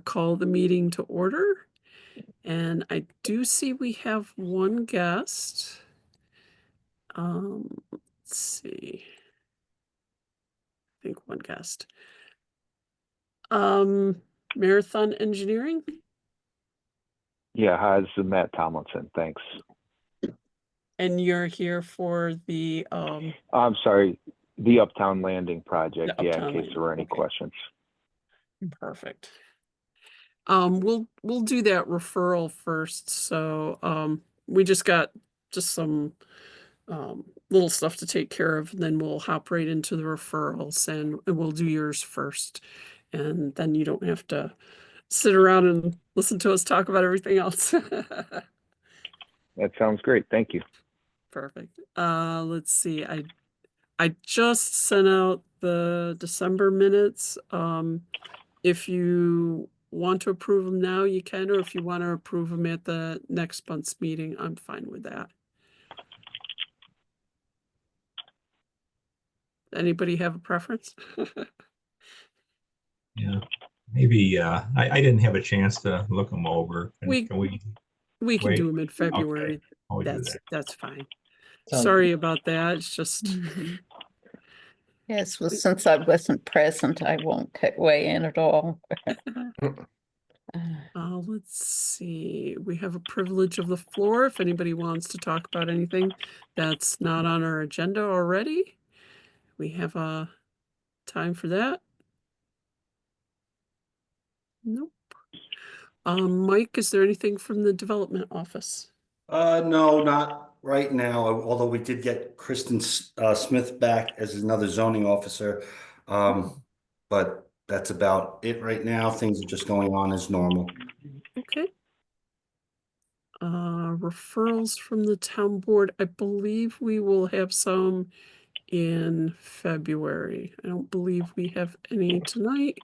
Call the meeting to order. And I do see we have one guest. Let's see. I think one guest. Marathon Engineering. Yeah, hi, this is Matt Tomlinson. Thanks. And you're here for the I'm sorry, the Uptown Landing project. The Yeah, Uptown in case there were any Landing, okay. questions. Perfect. We'll do that referral first. So we just got some little stuff to take care of, and then we'll hop right into the referrals, and we'll do yours first. And then you don't have to sit around and listen to us talk about everything else. That sounds great. Thank you. Perfect. Let's see. I just sent out the December minutes. If you want to approve them now, you can, or if you want to approve them at the next month's meeting, I'm fine with that. Anybody have a preference? Yeah, maybe I didn't have a chance to look them over. We Can can wait? do them in February. Okay, I'll do that. That's fine. Sounds Sorry about that. It's just Yes, well, since I wasn't present, I won't weigh in at all. let's see. We have a privilege of the floor. If anybody wants to talk about anything that's not on our agenda already, we have a time for that. Nope. Mike, is there anything from the development office? No, not right now, although we did get Kristen Smith back as another zoning officer. But that's about it right now. Things are just going on as normal. Okay. Referrals from the town board. I believe we will have some in February. I don't believe we have any tonight.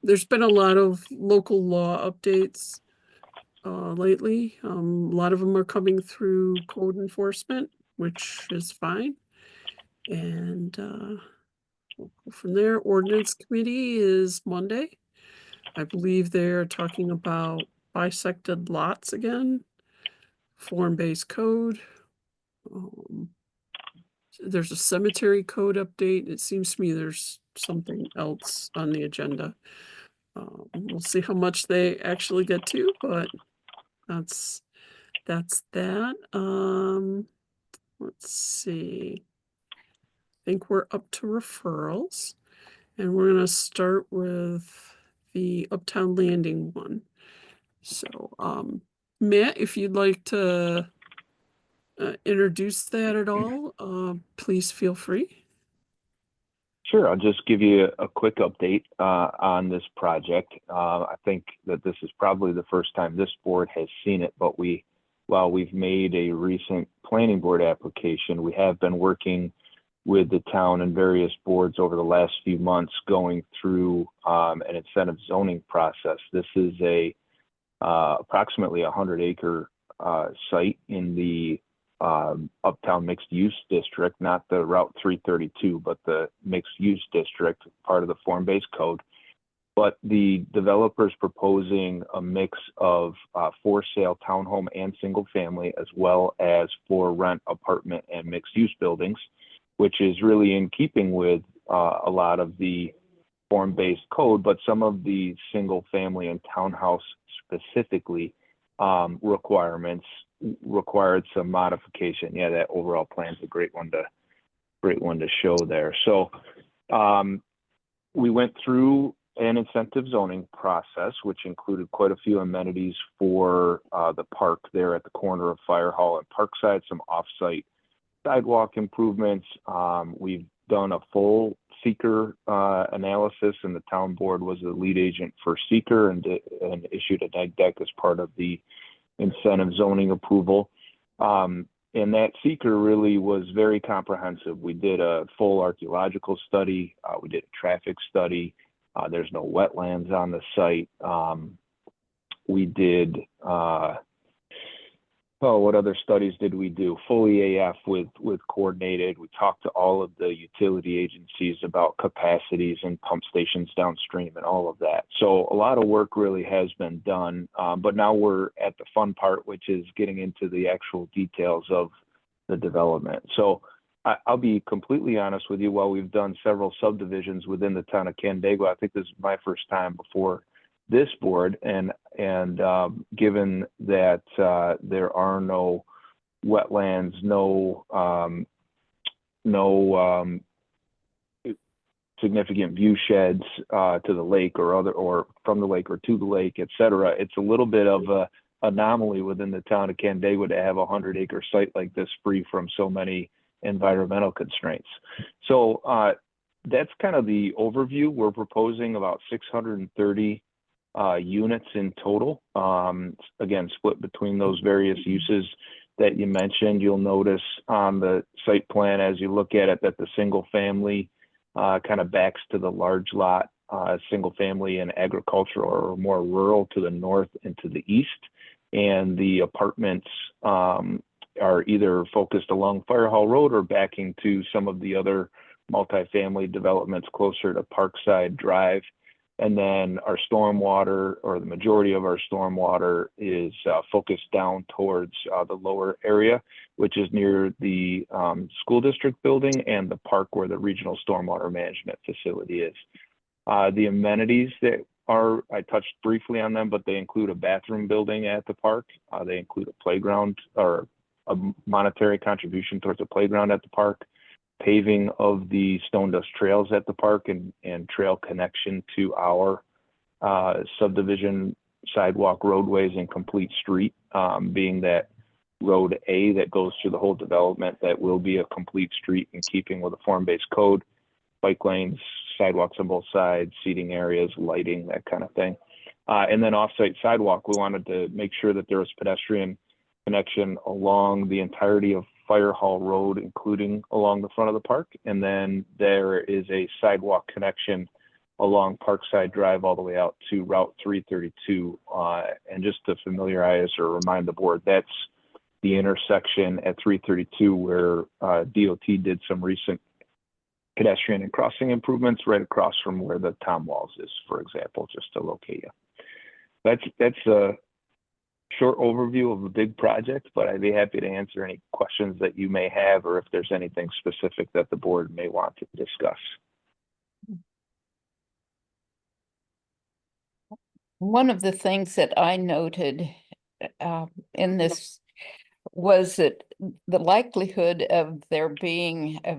There's been a lot of local law updates lately. A lot of them are coming through code enforcement, which is fine. And we'll go from there. Ordinance committee is Monday. I believe they're talking about bisected lots again, form-based code. There's a cemetery code update. It seems to me there's something else on the agenda. We'll see how much they actually get to, but that's that. Let's see. I think we're up to referrals, and we're gonna start with the Uptown Landing one. So, Matt, if you'd like to introduce that at all, please feel free. Sure, I'll just give you a quick update on this project. I think that this is probably the first time this board has seen it, but while we've made a recent planning board application, we have been working with the town and various boards over the last few months going through an incentive zoning process. This is a approximately 100-acre site in the Uptown Mixed Use District, not the Route 332, but the Mixed Use District, part of the form-based code. But the developer's proposing a mix of for-sale townhome and single-family, as well as for-rent apartment and mixed-use buildings, which is really in keeping with a lot of the form-based code, but some of the single-family and townhouse specifically requirements required some modification. Yeah, that overall plan is a great one to show there. So we went through an incentive zoning process, which included quite a few amenities for the park there at the corner of Fire Hall and Parkside, some off-site sidewalk improvements. We've done a full seeker analysis, and the town board was the lead agent for seeker and issued a neg deck as part of the incentive zoning approval. And that seeker really was very comprehensive. We did a full archaeological study. We did a traffic study. There's no wetlands on the site. We did Oh, what other studies did we do? Fully AF with coordinated. We talked to all of the utility agencies about capacities and pump stations downstream and all of that. So a lot of work really has been done. But now we're at the fun part, which is getting into the actual details of the development. So I'll be completely honest with you. While we've done several subdivisions within the town of Canandaigua, I think this is my first time before this board, and given that there are no wetlands, no significant view sheds to the lake or from the lake or to the lake, et cetera, it's a little bit of a anomaly within the town of Canandaigua to have a 100-acre site like this free from so many environmental constraints. So that's kind of the overview. We're proposing about 630 units in total, again, split between those various uses that you mentioned. You'll notice on the site plan as you look at it that the single family kind of backs to the large lot, single family and agricultural or more rural to the north and to the east. And the apartments are either focused along Fire Hall Road or backing to some of the other multifamily developments closer to Parkside Drive. And then our stormwater, or the majority of our stormwater, is focused down towards the lower area, which is near the school district building and the park where the regional stormwater management facility is. The amenities that are, I touched briefly on them, but they include a bathroom building at the park. They include a playground or a monetary contribution towards a playground at the park, paving of the stone dust trails at the park, and trail connection to our subdivision sidewalk roadways and complete street, being that road A that goes through the whole development, that will be a complete street in keeping with the form-based code, bike lanes, sidewalks on both sides, seating areas, lighting, that kind of thing. And then off-site sidewalk, we wanted to make sure that there was pedestrian connection along the entirety of Fire Hall Road, including along the front of the park. And then there is a sidewalk connection along Parkside Drive all the way out to Route 332. And just to familiarize or remind the board, that's the intersection at 332 where DOT did some recent pedestrian and crossing improvements right across from where the Tom Walls is, for example, just to locate you. That's a short overview of a big project, but I'd be happy to answer any questions that you may have, or if there's anything specific that the board may want to discuss. One of the things that I noted in this was that the likelihood of there being a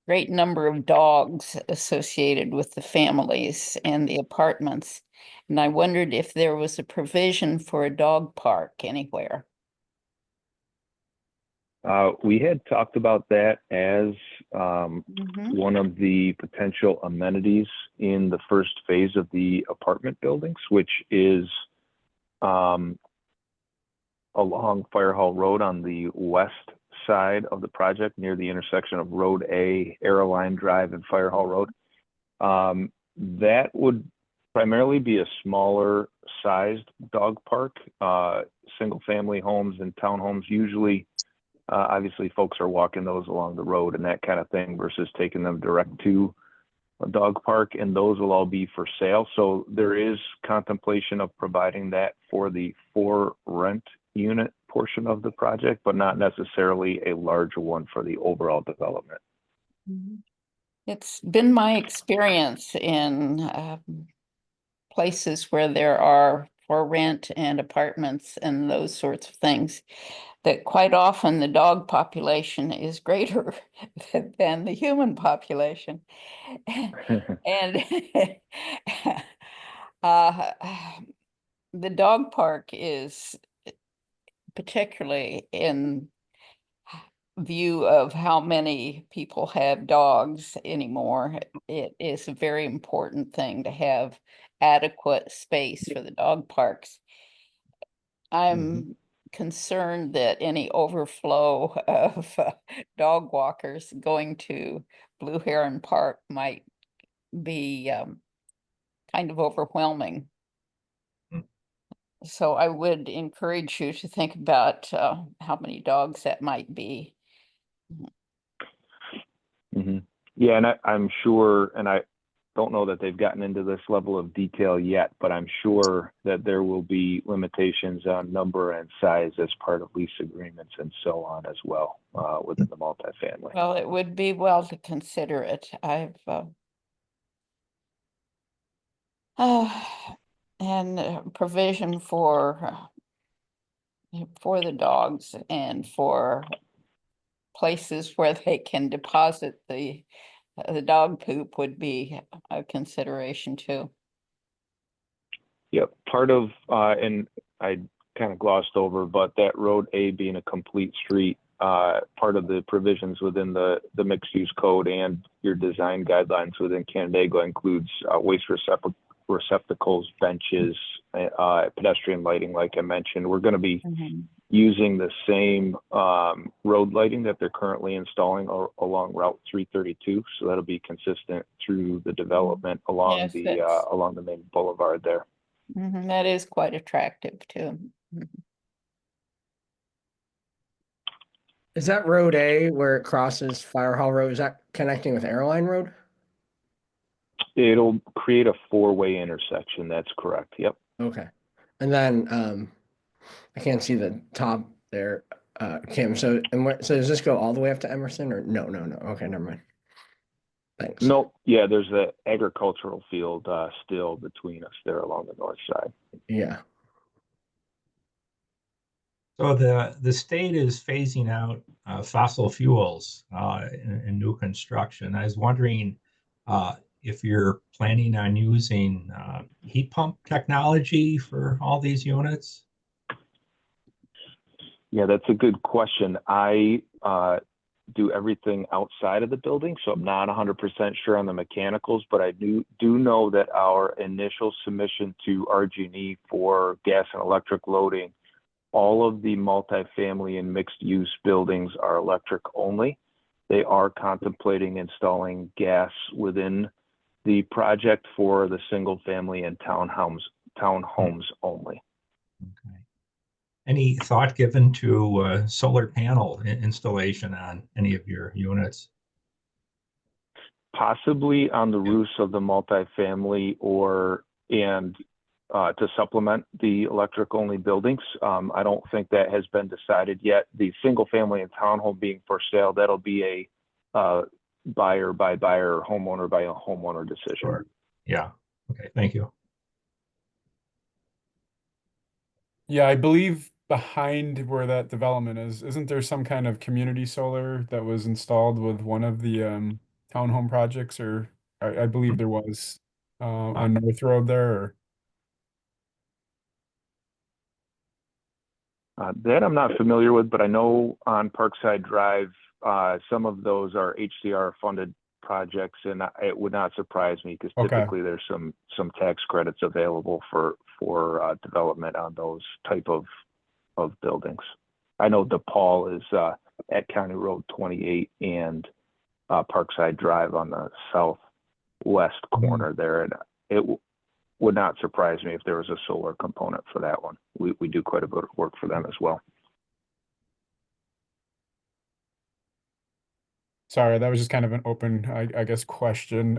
great number of dogs associated with the families and the apartments. And I wondered if there was a provision for a dog park anywhere. We had talked about that as one of the potential amenities in the first phase of the apartment buildings, which is along Fire Hall Road on the west side of the project near the intersection of Road A, Arrowline Drive, and Fire Hall Road. That would primarily be a smaller sized dog park, single family homes and townhomes. Usually, obviously folks are walking those along the road and that kind of thing versus taking them direct to a dog park, and those will all be for sale. So there is contemplation of providing that for the for rent unit portion of the project, but not necessarily a larger one for the overall development. It's been my experience in places where there are for rent and apartments and those sorts of things, that quite often the dog population is greater than the human population. And the dog park is, particularly in view of how many people have dogs anymore, it is a very important thing to have adequate space for the dog parks. I'm concerned that any overflow of dog walkers going to Blue Heron Park might be kind of overwhelming. So I would encourage you to think about how many dogs that might be. Hmm. Yeah, and I'm sure, and I don't know that they've gotten into this level of detail yet, but I'm sure that there will be limitations on number and size as part of lease agreements and so on as well within the multifamily. Well, it would be well to consider it. And provision for the dogs and for places where they can deposit the dog poop would be a consideration too. Yep, part of, and I kind of glossed over, but that Road A being a complete street, part of the provisions within the mixed use code and your design guidelines within Canandaigua includes waste receptacles, benches, pedestrian lighting, like I mentioned. We're going to be using the same road lighting that they're currently installing along Route 332. So that'll be consistent through the development along Yes, along the main boulevard there. That is quite attractive too. Is that Road A where it crosses Fire Hall Road? Is that connecting with Airline Road? It'll create a four-way intersection. That's correct. Yep. Okay. And then I can't see the top there, Kim. So so does this go all the way up to Emerson or no? Okay, never mind. Thanks. No, yeah, there's the agricultural field still between us there along the north side. Yeah. So the state is phasing out fossil fuels in new construction. I was wondering if you're planning on using heat pump technology for all these units. Yeah, that's a good question. I do everything outside of the building, so I'm not 100% sure on the mechanicals, but I do know that our initial submission to RG&E for gas and electric loading, all of the multifamily and mixed use buildings are electric only. They are contemplating installing gas within the project for the single family and townhomes only. Okay. Any thought given to solar panel installation on any of your units? Possibly on the roofs of the multifamily and to supplement the electric only buildings. I don't think that has been decided yet. The single family and townhome being for sale, that'll be a buyer by buyer, homeowner by a homeowner decision. Sure. Yeah. Okay. Thank you. Yeah, I believe behind where that development is, isn't there some kind of community solar that was installed with one of the townhome projects, or I believe there was on North Road there, or That I'm not familiar with, but I know on Parkside Drive, some of those are HDR funded projects, and it would not surprise me because Okay. typically there's some tax credits available for development on those type of buildings. I know DePaul is at County Road 28 and Parkside Drive on the southwest corner there, and it would not surprise me if there was a solar component for that one. We do quite a bit of work for them as well. sorry, that was just kind of an open, I guess, question.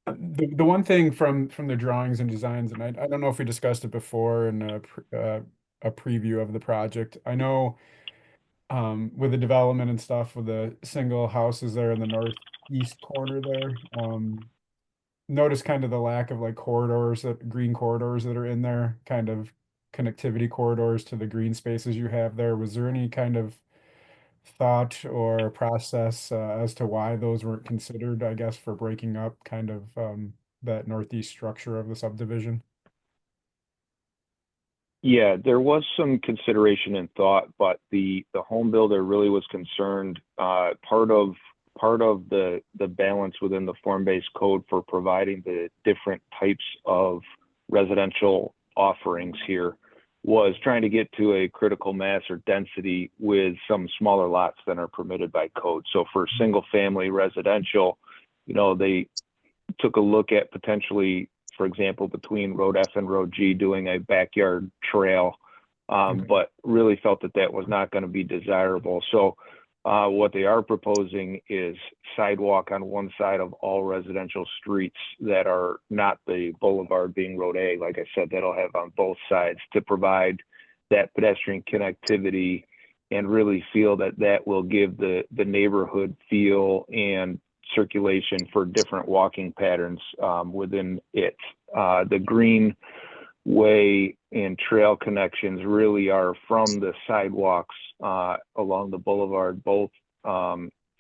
The one thing from the drawings and designs, and I don't know if we discussed it before in a preview of the project. I know with the development and stuff with the single houses there in the northeast corner there, notice kind of the lack of like green corridors that are in there, kind of connectivity corridors to the green spaces you have there. Was there any kind of thought or process as to why those weren't considered, I guess, for breaking up kind of that northeast structure of the subdivision? Yeah, there was some consideration and thought, but the home builder really was concerned. Part of the balance within the form-based code for providing the different types of residential offerings here was trying to get to a critical mass or density with some smaller lots than are permitted by code. So for single family residential, they took a look at potentially for example, between Road F and Road G, doing a backyard trail, but really felt that that was not going to be desirable. So what they are proposing is sidewalk on one side of all residential streets that are not the boulevard, being Road A. Like I said, that'll have on both sides to provide that pedestrian connectivity, and really feel that that will give the neighborhood feel and circulation for different walking patterns within it. The greenway and trail connections really are from the sidewalks along the boulevard, both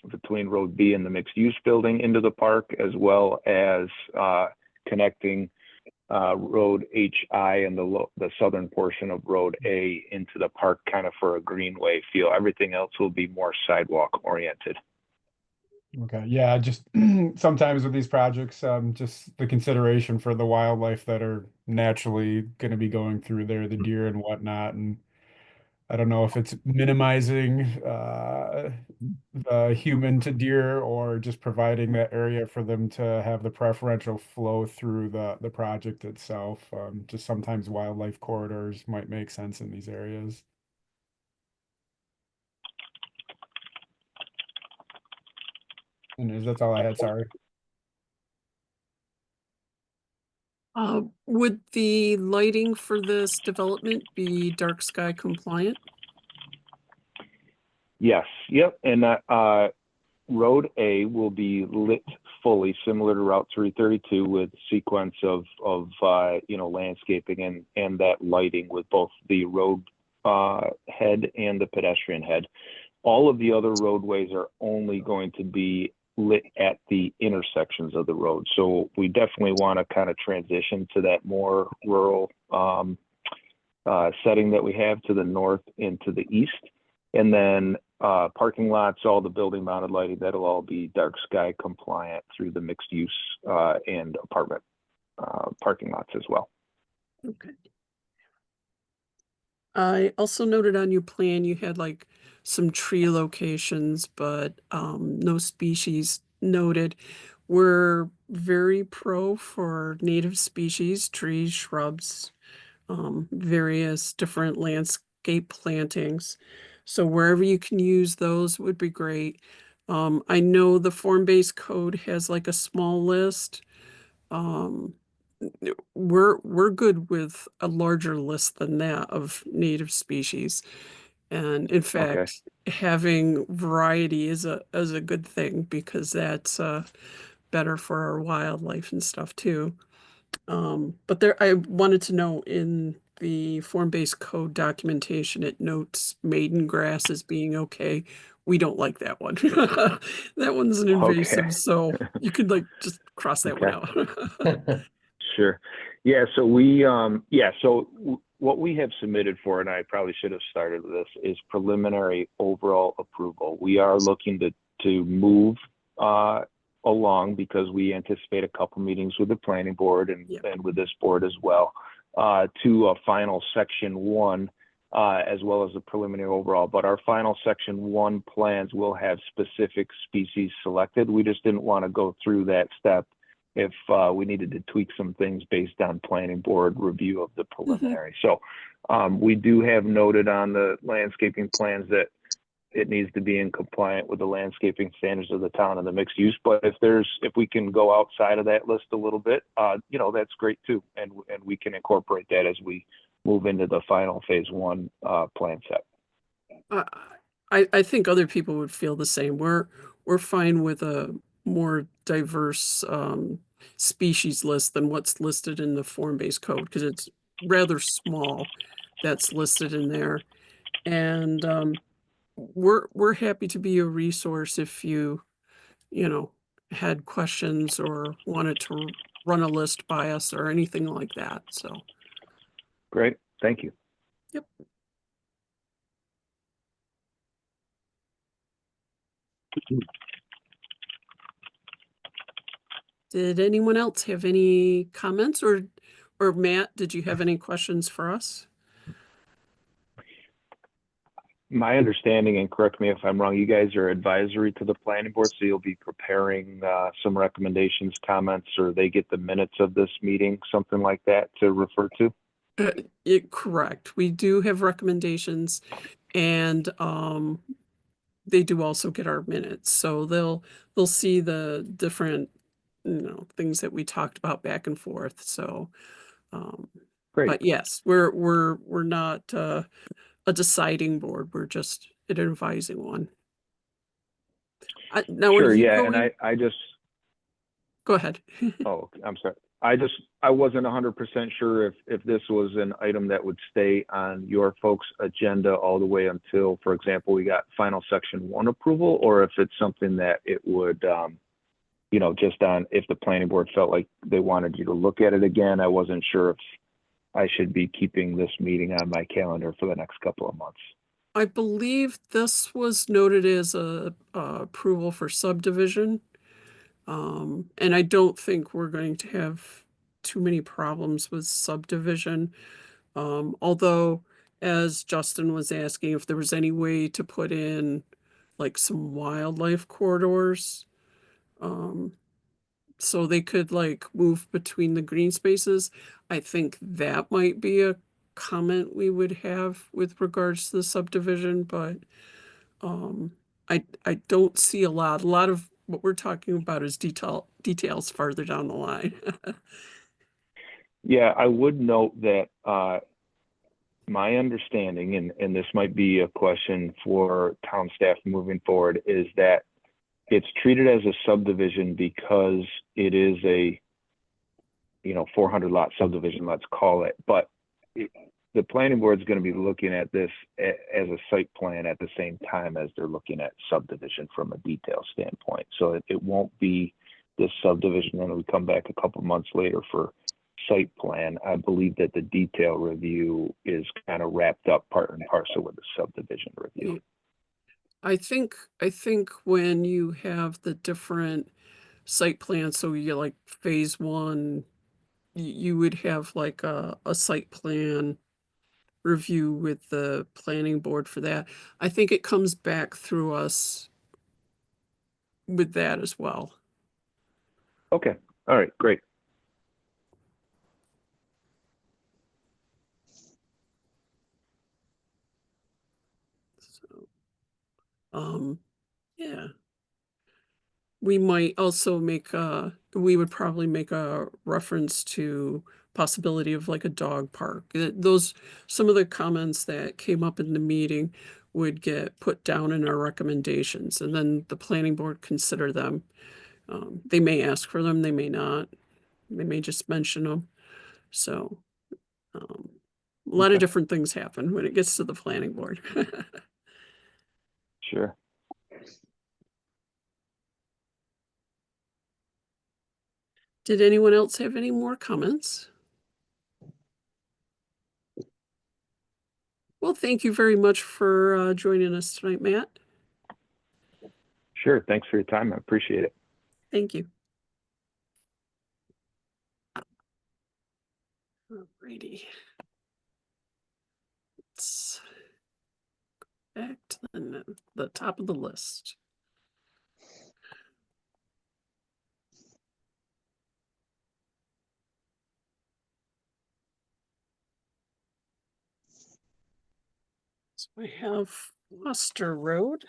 between Road B and the mixed use building into the park, as well as connecting Road HI and the southern portion of Road A into the park, kind of for a greenway feel. Everything else will be more sidewalk oriented. Okay, yeah, just sometimes with these projects, just the consideration for the wildlife that are naturally going to be going through there, the deer and whatnot, and I don't know if it's minimizing the human to deer or just providing that area for them to have the preferential flow through the project itself. Just sometimes wildlife corridors might make sense in these areas. And that's all I had, sorry. Would the lighting for this development be dark sky compliant? Yes, yep, and Road A will be lit fully, similar to Route 332, with sequence of landscaping and that lighting with both the road head and the pedestrian head. All of the other roadways are only going to be lit at the intersections of the road. So we definitely want to kind of transition to that more rural setting that we have to the north and to the east. And then parking lots, all the building mounted lighting, that'll all be dark sky compliant through the mixed use and apartment parking lots as well. Okay. I also noted on your plan you had like some tree locations, but no species noted. We're very pro for native species, trees, shrubs, various different landscape plantings. So wherever you can use those would be great. I know the form-based code has like a small list. We're good with a larger list than that of native species. And in fact, having variety is a good thing, because that's better for our wildlife and stuff too. But I wanted to know, in the form-based code documentation, it notes maiden grass as being okay. We don't like that one. That one's an invasive, so you could like just cross that one out. Sure. Yeah. So what we have submitted for, and I probably should have started with this, is preliminary overall approval. We are looking to move along, because we anticipate a couple meetings with the planning board and with this board as well, to a final section 1, as well as the preliminary overall. But our final section 1 plans will have specific species selected. We just didn't want to go through that step if we needed to tweak some things based on planning board review of the preliminary. So we do have noted on the landscaping plans that it needs to be in compliant with the landscaping standards of the town and the mixed use. But if we can go outside of that list a little bit, that's great too. And we can incorporate that as we move into the final phase 1 plan set. I think other people would feel the same. We're fine with a more diverse species list than what's listed in the form-based code, because it's rather small that's listed in there. And we're happy to be a resource if you had questions or wanted to run a list by us or anything like that. So great, thank you. Yep. Did anyone else have any comments, or Matt, did you have any questions for us? my understanding, and correct me if I'm wrong, you guys are advisory to the planning board, so you'll be preparing some recommendations, comments, or they get the minutes of this meeting, something like that to refer to? Correct. We do have recommendations, and they do also get our minutes. So they'll see the different, things that we talked about back and forth. So, Great. but yes, we're not a deciding board. We're just an advising one. Now, Sure, when you yeah, go and in, I just, go ahead. oh, I'm sorry. I wasn't 100% sure if this was an item that would stay on your folks' agenda all the way until, for example, we got final section 1 approval, or if it's something that it would, just on if the planning board felt like they wanted you to look at it again. I wasn't sure if I should be keeping this meeting on my calendar for the next couple of months. I believe this was noted as a approval for subdivision. And I don't think we're going to have too many problems with subdivision. Although, as Justin was asking, if there was any way to put in like some wildlife corridors, so they could like move between the green spaces, I think that might be a comment we would have with regards to the subdivision, but I don't see a lot. A lot of what we're talking about is details farther down the line. Yeah, I would note that my understanding, and this might be a question for town staff moving forward, is that it's treated as a subdivision because it is a 400 lot subdivision, let's call it. But the planning board is going to be looking at this as a site plan at the same time as they're looking at subdivision from a detail standpoint. So it won't be this subdivision, and we come back a couple months later for site plan. I believe that the detail review is kind of wrapped up part and parcel with the subdivision review. I think when you have the different site plans, so you like phase 1, you would have like a site plan review with the planning board for that. I think it comes back through us with that as well. Okay. All right. Great. So, yeah. We might also we would probably make a reference to possibility of like a dog park. Some of the comments that came up in the meeting would get put down in our recommendations, and then the planning board consider them. They may ask for them, they may not. They may just mention them. So, a lot of different things happen when it gets to the planning board. Sure. Did anyone else have any more comments? Well, thank you very much for joining us tonight, Matt. Sure. Thanks for your time. I appreciate it. Thank you. Alrighty. Let's go back to the top of the list. So I have Foster Road.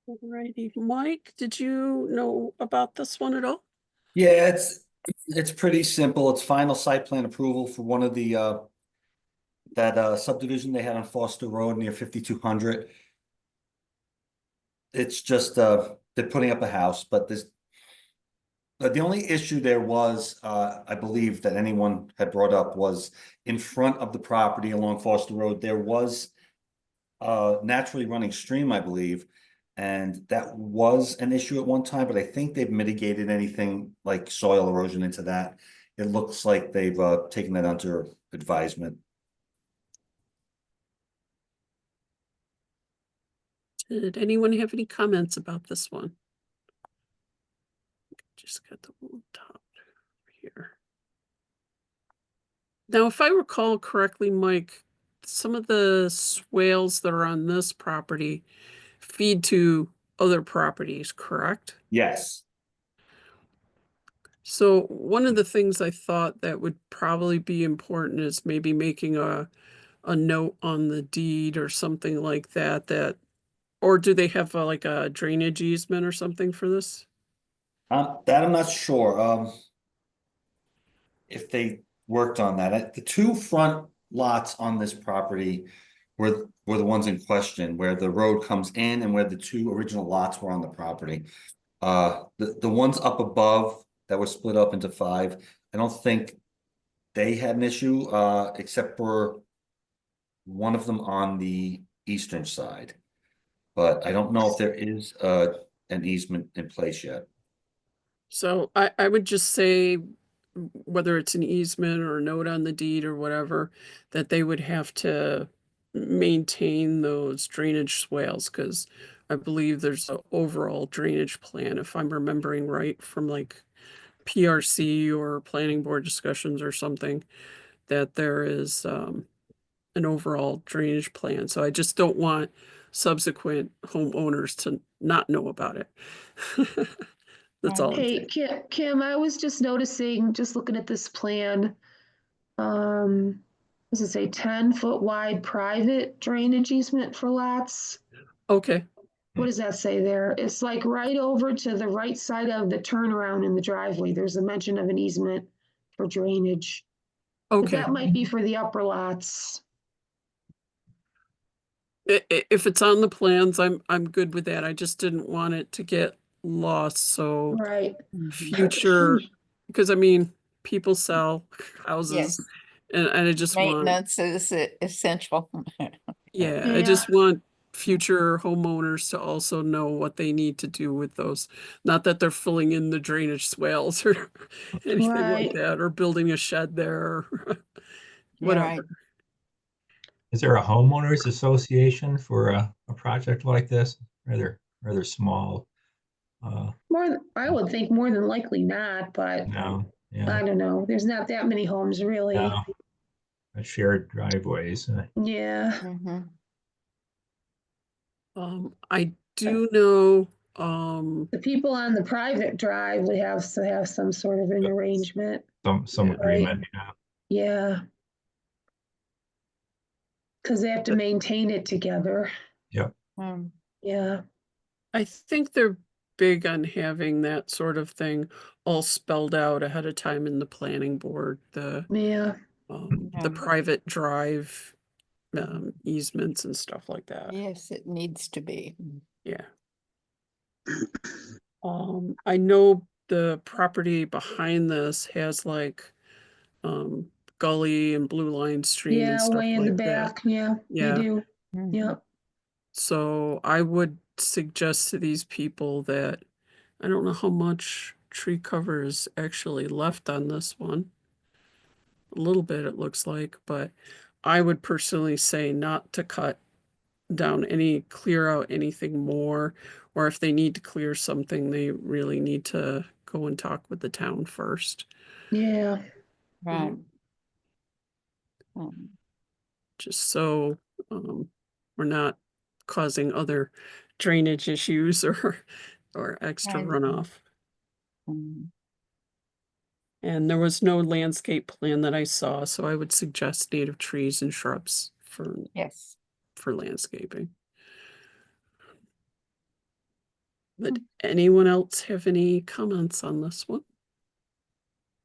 Alrighty, Mike, did you know about this one at all? Yeah, it's pretty simple. It's final site plan approval for one of the that subdivision they had on Foster Road near 5200. It's just they're putting up a house, but the only issue there was I believe that anyone had brought up was in front of the property along Foster Road there was naturally running stream, I believe, and that was an issue at one time, but I think they've mitigated anything like soil erosion into that. It looks like they've taken that under advisement. Did anyone have any comments about this one? Just got the little top here. Now, if I recall correctly, Mike, some of the swales that are on this property feed to other properties, correct? Yes. So one of the things I thought that would probably be important is maybe making a note on the deed or something like that, or do they have like a drainage easement or something for this? That I'm not sure, if they worked on that. The two front lots on this property were the ones in question, where the road comes in and where the two original lots were on the property. The ones up above that were split up into 5, I don't think they had an issue, except for one of them on the eastern side. But I don't know if there is, an easement in place yet. So I would just say, whether it's an easement or a note on the deed or whatever, that they would have to maintain those drainage swales, because I believe there's an overall drainage plan, if I'm remembering right, from like PRC or planning board discussions or something, that there is an overall drainage plan. So I just don't want subsequent homeowners to not know about it. That's all I'm Hey, saying. Kim, I was just noticing, just looking at this plan. Does it say 10-foot wide private drainage easement for lots? Okay, What does that say there? It's like right over to the right side of the turnaround in the driveway. There's a mention of an easement for drainage. But okay. that might be for the upper lots. If it's on the plans, I'm good with that. I just didn't want it to get lost, so Right. future, because I mean, people sell houses, Yes, and I just want, maintenance is essential. yeah, I Yeah. just want future homeowners to also know what they need to do with those. Not that they're filling in the drainage swales or anything like Right. that, or building a shed there, or Yeah, right. whatever. Is there a homeowners association for a project like this? Rather small. I would think more than likely not, but No, yeah, I don't know. There's not that many homes really. no. Shared driveways. Yeah. Mhm. I do know, The people on the private drive would have to have some sort of an arrangement. Some Yeah. agreement, yeah. Yeah. Because they have to maintain it together. Yep. Yeah. I think they're big on having that sort of thing all spelled out ahead of time in the planning board, Yeah. the Yeah. private drive easements and stuff like that. Yes, it needs to be. Yeah. I know the property behind this has like gully and blue line stream and Yeah, stuff way in the like that. back. Yeah, they Yeah. do. Mhm. Yeah. So I would suggest to these people that I don't know how much tree cover is actually left on this one. A little bit, it looks like, but I would personally say not to cut down clear out anything more, or if they need to clear something, they really need to go and talk with the town first. Yeah. Right. Um, Just so we're not causing other drainage issues or extra Right. runoff. mm, And there was no landscape plan that I saw, so I would suggest native trees and shrubs Yes. for landscaping. But anyone else have any comments on this one?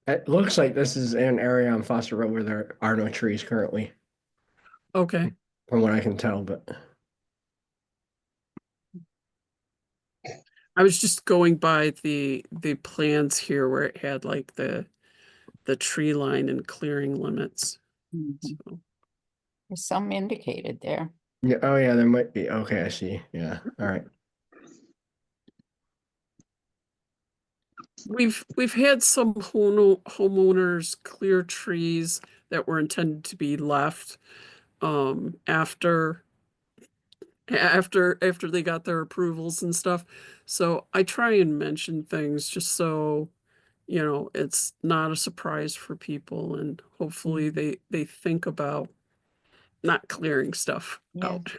It looks like this is an area on Foster Road where there are no trees currently, Okay, from what I can tell, but I was just going by the plans here where it had like the tree line and clearing limits. Mhm. So There's some indicated there. yeah, oh yeah, there might be. Okay, I see. Yeah. All right. we've had some homeowners clear trees that were intended to be left after they got their approvals and stuff. So I try and mention things just so you know, it's not a surprise for people, and hopefully they think about not clearing stuff Yes. out.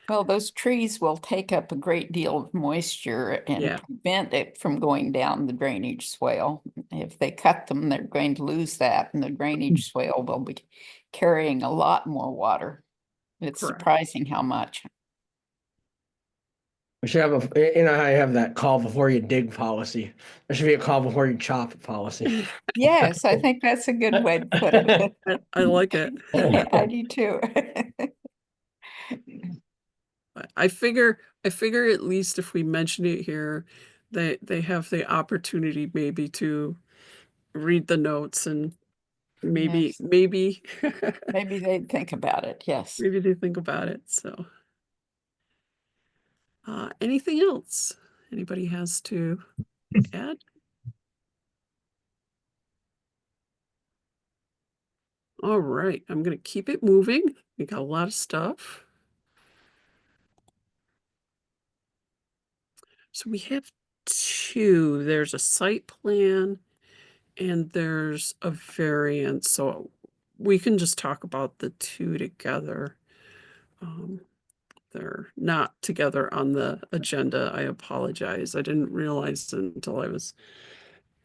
Well, those trees will take up a great deal of moisture and Yeah. prevent it from going down the drainage swale. If they cut them, they're going to lose that, and the drainage swale will be carrying a lot more water. It's Correct. surprising how much. We should have you know how you have that call before you dig policy. There should be a call before you chop policy. Yes, I think that's a good way to put it. I like it. I do too. I figure at least if we mention it here, they have the opportunity maybe to read the notes and maybe Yes. maybe Maybe they'd think about it, yes. maybe they think about it. So anything else anybody has to add? All right, I'm gonna keep it moving. We got a lot of stuff. So we have two. There's a site plan and there's a variance. So we can just talk about the two together. They're not together on the agenda. I apologize. I didn't realize until I was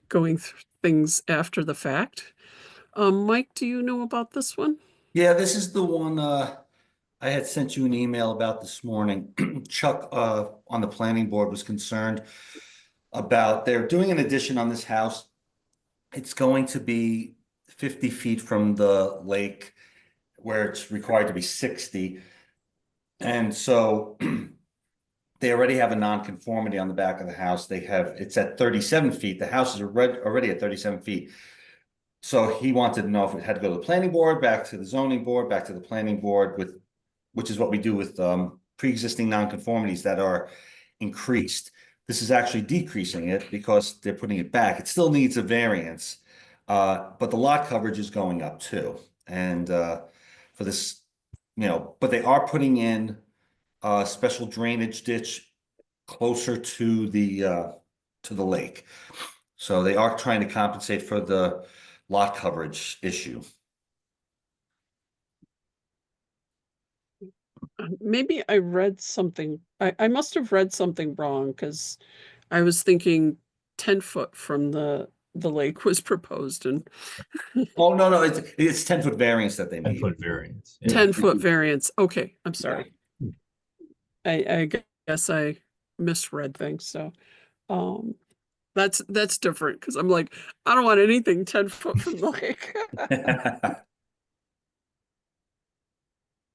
going through things after the fact. Mike, do you know about this one? Yeah, this is the one I had sent you an email about this morning. Chuck on the planning board was concerned about they're doing an addition on this house. It's going to be 50 feet from the lake where it's required to be 60. And so they already have a nonconformity on the back of the house. It's at 37 feet. The house is already at 37 feet. So he wanted to know if it had to go to the planning board, back to the zoning board, back to the planning board, which is what we do with pre-existing nonconformities that are increased. This is actually decreasing it because they're putting it back. It still needs a variance, but the lot coverage is going up too. And for this, but they are putting in a special drainage ditch closer to the lake. So they are trying to compensate for the lot coverage issue. Maybe I read something. I must have read something wrong because I was thinking 10 foot from the lake was proposed and Oh, no, it's 10-foot variance that they need. 10-foot variance. 10-foot variance. Okay, I'm sorry. I guess I misread things. So that's different because I'm like, I don't want anything 10 foot from the lake.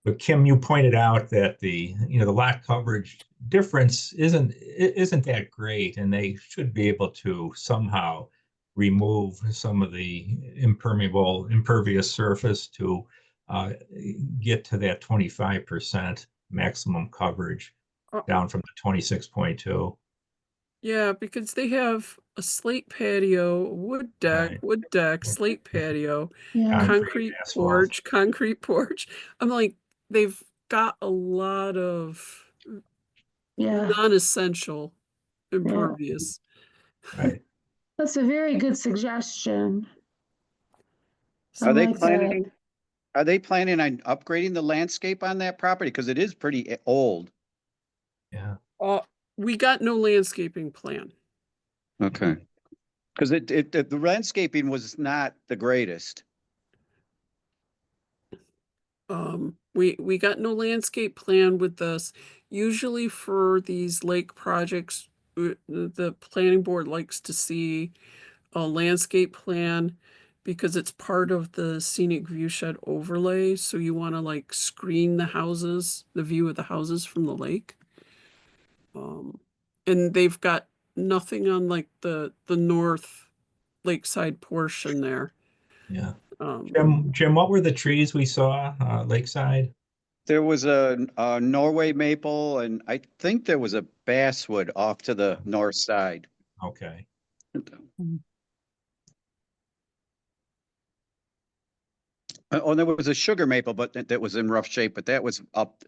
But Kim, you pointed out that the lot coverage difference isn't that great, and they should be able to somehow remove some of the impervious surface to get to that 25% maximum coverage down from the 26.2. Yeah, because they have a slate patio, wood deck, slate patio, Yeah, concrete porch. I'm like, they've got a lot of yeah. non-essential impervious. Right. That's a very good suggestion. I Are they like that. planning? Are they planning on upgrading the landscape on that property? Because it is pretty old. Yeah. We got no landscaping plan. Okay. Because the landscaping was not the greatest. We got no landscape plan with this. Usually for these lake projects, the planning board likes to see a landscape plan because it's part of the scenic viewshed overlay. So you want to like screen the view of the houses from the lake. And they've got nothing on like the north lakeside portion there. Yeah. Jim, what were the trees we saw lakeside? There was a Norway maple, and I think there was a basswood off to the north side. Okay. Oh, there was a sugar maple, but that was in rough shape, but that was up.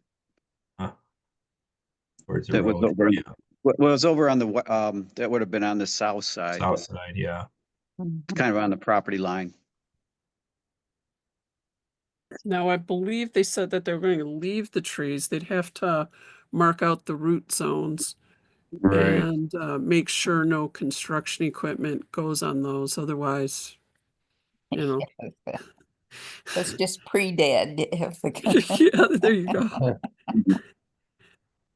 Towards the That was road. over. Yeah. Well, it was over on the that would have been on the south side. South side, yeah. It's kind of on the property line. Now, I believe they said that they're going to leave the trees. They'd have to mark out the root zones and make sure no construction equipment goes on those. Otherwise, you know. That's just pre-dead. Yeah, there you go.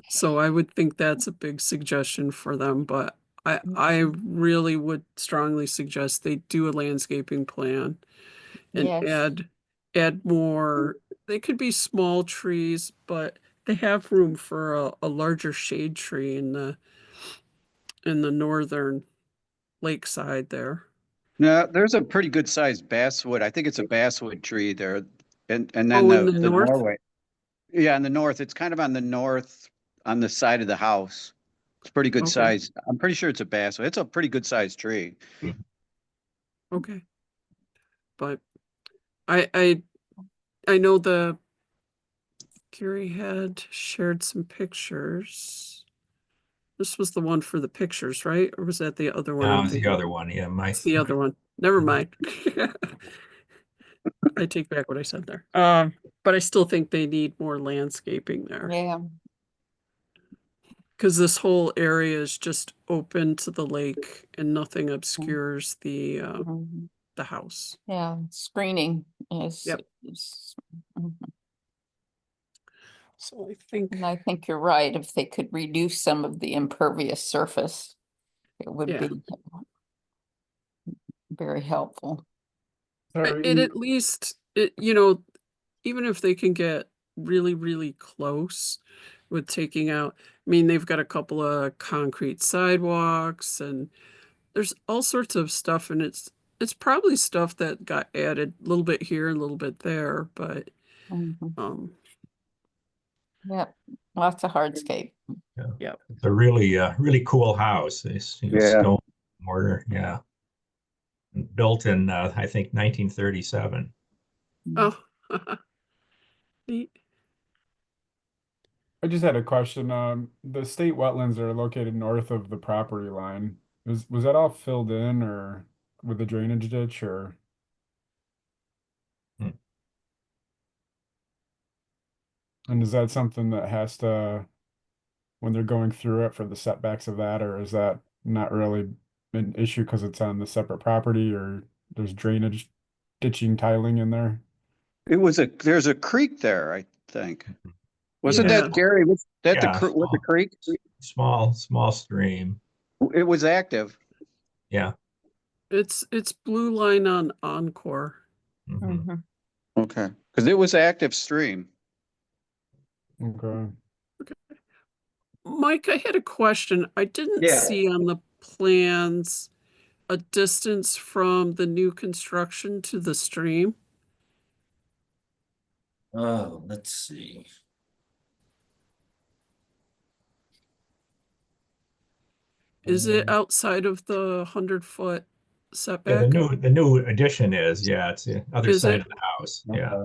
So I would think that's a big suggestion for them, but I really would strongly suggest they do a landscaping plan and Yes. add more. They could be small trees, but they have room for a larger shade tree in the northern lakeside there. No, there's a pretty good sized basswood. I think it's a basswood tree there. And then Oh, in the the north? Norway. Yeah, in the north. It's kind of on the north on the side of the house. It's pretty good Okay. size. I'm pretty sure it's a basswood. It's a pretty good sized tree. Okay. But I know Gary had shared some pictures. This was the one for the pictures, right? Or was that the other one? No, I'm it's the thinking? other one. Yeah, It's the other one. Never mind. I take back what I said there. But I still think they need more landscaping there. Yeah. Because this whole area is just open to the lake and nothing obscures Mhm. the house. Yeah, screening is. Yep. Mhm. So I think, And I think you're right. If they could reduce some of the impervious surface, it would Yeah. be very helpful. So it at least, even if they can get really, really close with taking out, I mean, they've got a couple of concrete sidewalks and there's all sorts of stuff, and it's probably stuff that got added a little bit here, a little bit there, but Mhm. Yep, lots of hardscape. Yep. It's a really cool house. It's Yeah. stone mortar. Yeah. Built in, I think, 1937. Oh, neat. I just had a question. The state wetlands are located north of the property line. Was that all filled in or with a drainage ditch or? Hmm. And is that something that has to, when they're going through it for the setbacks of that, or is that not really an issue because it's on the separate property or there's drainage, ditching, tiling in there? There's a creek there, I think. Wasn't Yeah. that Gary? Was that Yeah, was the creek? Small stream. It was active. Yeah. It's blue line on Encore. Mhm. Mhm. Okay. Because it was active stream. Okay. Mike, I had a question. I didn't Yeah. see on the plans a distance from the new construction to the stream. Oh, let's see. Is it outside of the 100-foot Yeah, setback? the new addition is, yeah, it's the other Is side it? of the house. Yeah.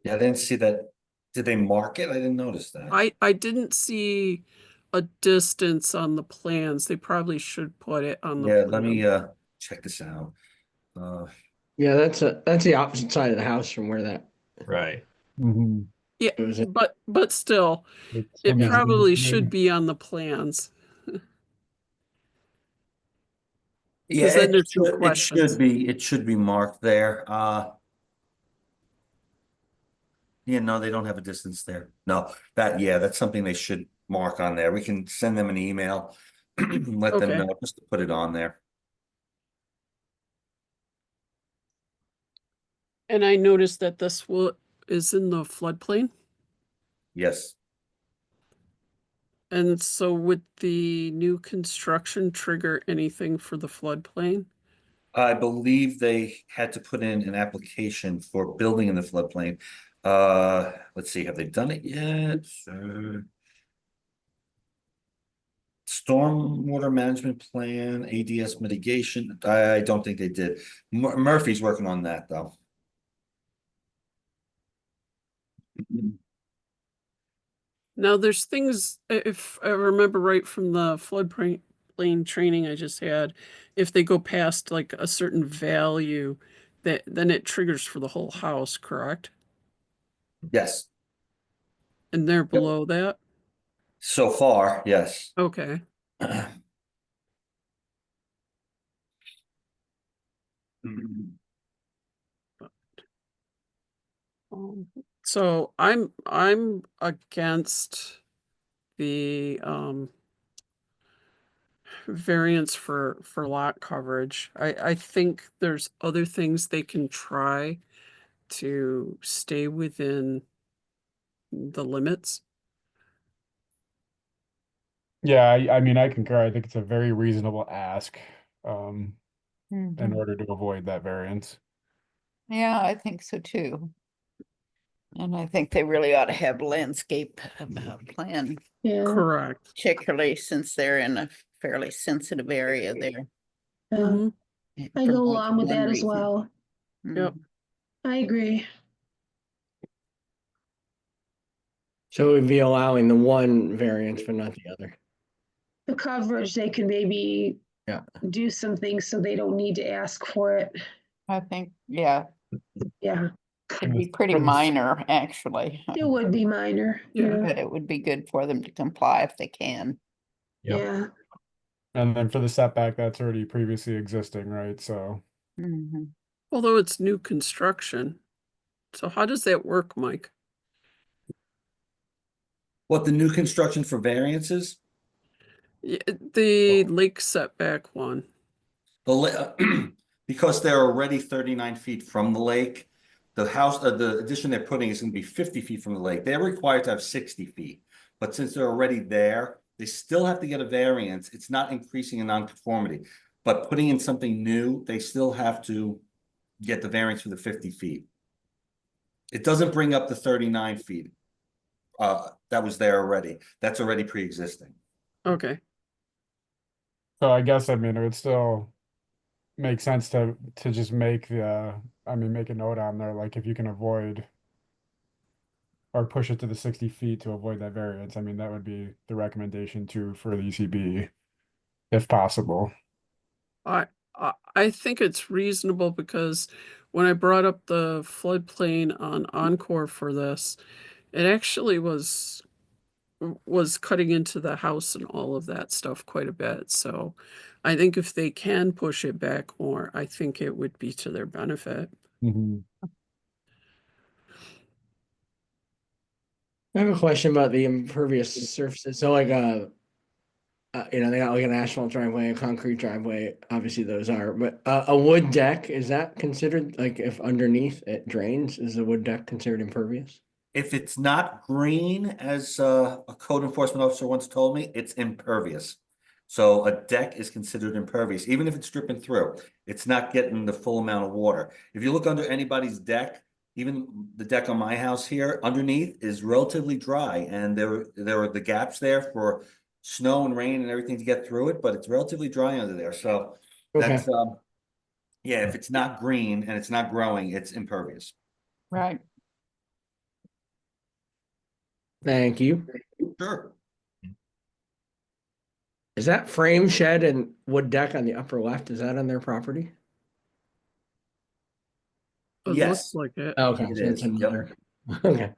Yeah, I didn't see that. Did they mark it? I didn't notice that. I didn't see a distance on the plans. They probably should put it on the Yeah, let me plan. check this out. Yeah, that's the opposite side of the house from where that Right. Mhm. Yeah, it was. but still, It's it almost probably maybe- should be on the plans. Yeah, Because then there's some it questions. should be marked there. Yeah, no, they don't have a distance there. No, that's something they should mark on there. We can send them an email, let them Okay. know just to put it on there. And I noticed that this is in the floodplain. Yes. And so would the new construction trigger anything for the floodplain? I believe they had to put in an application for building in the floodplain. Let's see, have they done it yet? Stormwater management plan, ADS mitigation. I don't think they did. Murphy's working on that though. Now there's things, if I remember right from the floodplain floodplain training I just had, if they go past like a certain value, then it triggers for the whole house, correct? Yes, And they're below that? so far, yes. Okay. So I'm against the variance for lot coverage. I think there's other things they can try to stay within the limits. Yeah, I mean, I concur. I think it's a very reasonable ask, in Mhm. order to avoid that variance. Yeah, I think so too. And I think they really ought to have landscape plan, Yeah. Correct. particularly since they're in a fairly sensitive area there. Yeah. Mhm. I for go more along than with one that as reason. well. Yep. Mhm. I agree. So we'd be allowing the one variance, but not the other. The coverage, they can maybe Yeah. do some things so they don't need to ask for it. I think, yeah, Yeah, it'd be pretty For the s- minor, actually, it would be minor. Yeah. Yeah, but it would be good for them to comply if they can. Yep. yeah. And then for the setback, that's already previously existing, right? So, Mhm. Although it's new construction. So how does that work, Mike? What, the new construction for variances? The lake setback one. Because they're already 39 feet from the lake, the addition they're putting is gonna be 50 feet from the lake. They're required to have 60 feet. But since they're already there, they still have to get a variance. It's not increasing in nonconformity. But putting in something new, they still have to get the variance for the 50 feet. It doesn't bring up the 39 feet. That was there already. That's already pre-existing. Okay. so I guess, I mean, it would still make sense to just make make a note on there, like if you can avoid or push it to the 60 feet to avoid that variance. I mean, that would be the recommendation too for the ECB, if possible. I think it's reasonable because when I brought up the floodplain on Encore for this, it actually was cutting into the house and all of that stuff quite a bit. So I think if they can push it back more, I think it would be to their benefit. Mhm. I have a question about the impervious surfaces. So like, they got like an asphalt driveway, a concrete driveway, obviously those are, but a wood deck, is that considered, like if underneath it drains, is the wood deck considered impervious? If it's not green, as a code enforcement officer once told me, it's impervious. So a deck is considered impervious, even if it's dripping through. It's not getting the full amount of water. If you look under anybody's deck, even the deck on my house here, underneath is relatively dry, and there are the gaps there for snow and rain and everything to get through it, but it's relatively dry under there. So Okay, that's yeah, if it's not green and it's not growing, it's impervious. Right. thank you. Sure. Is that frame shed and wood deck on the upper left, is that on their property? It looks Yes. like it. Okay, It so it's is, yep. another, okay,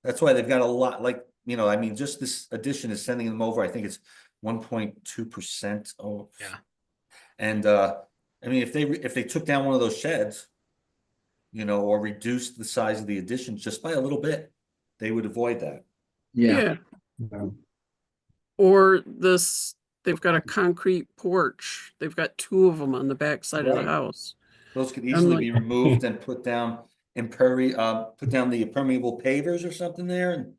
That's why they've got a lot, like, I mean, just this addition is sending them over, I think it's 1.2%. Oh. Yeah. And I mean, if they took down one of those sheds, or reduced the size of the addition just by a little bit, they would avoid that. yeah, Yeah. Or they've got a concrete porch. They've got two of them on the back side of the Right. house. Those could I'm easily like- be removed and put down the impermeable pavers or something there, and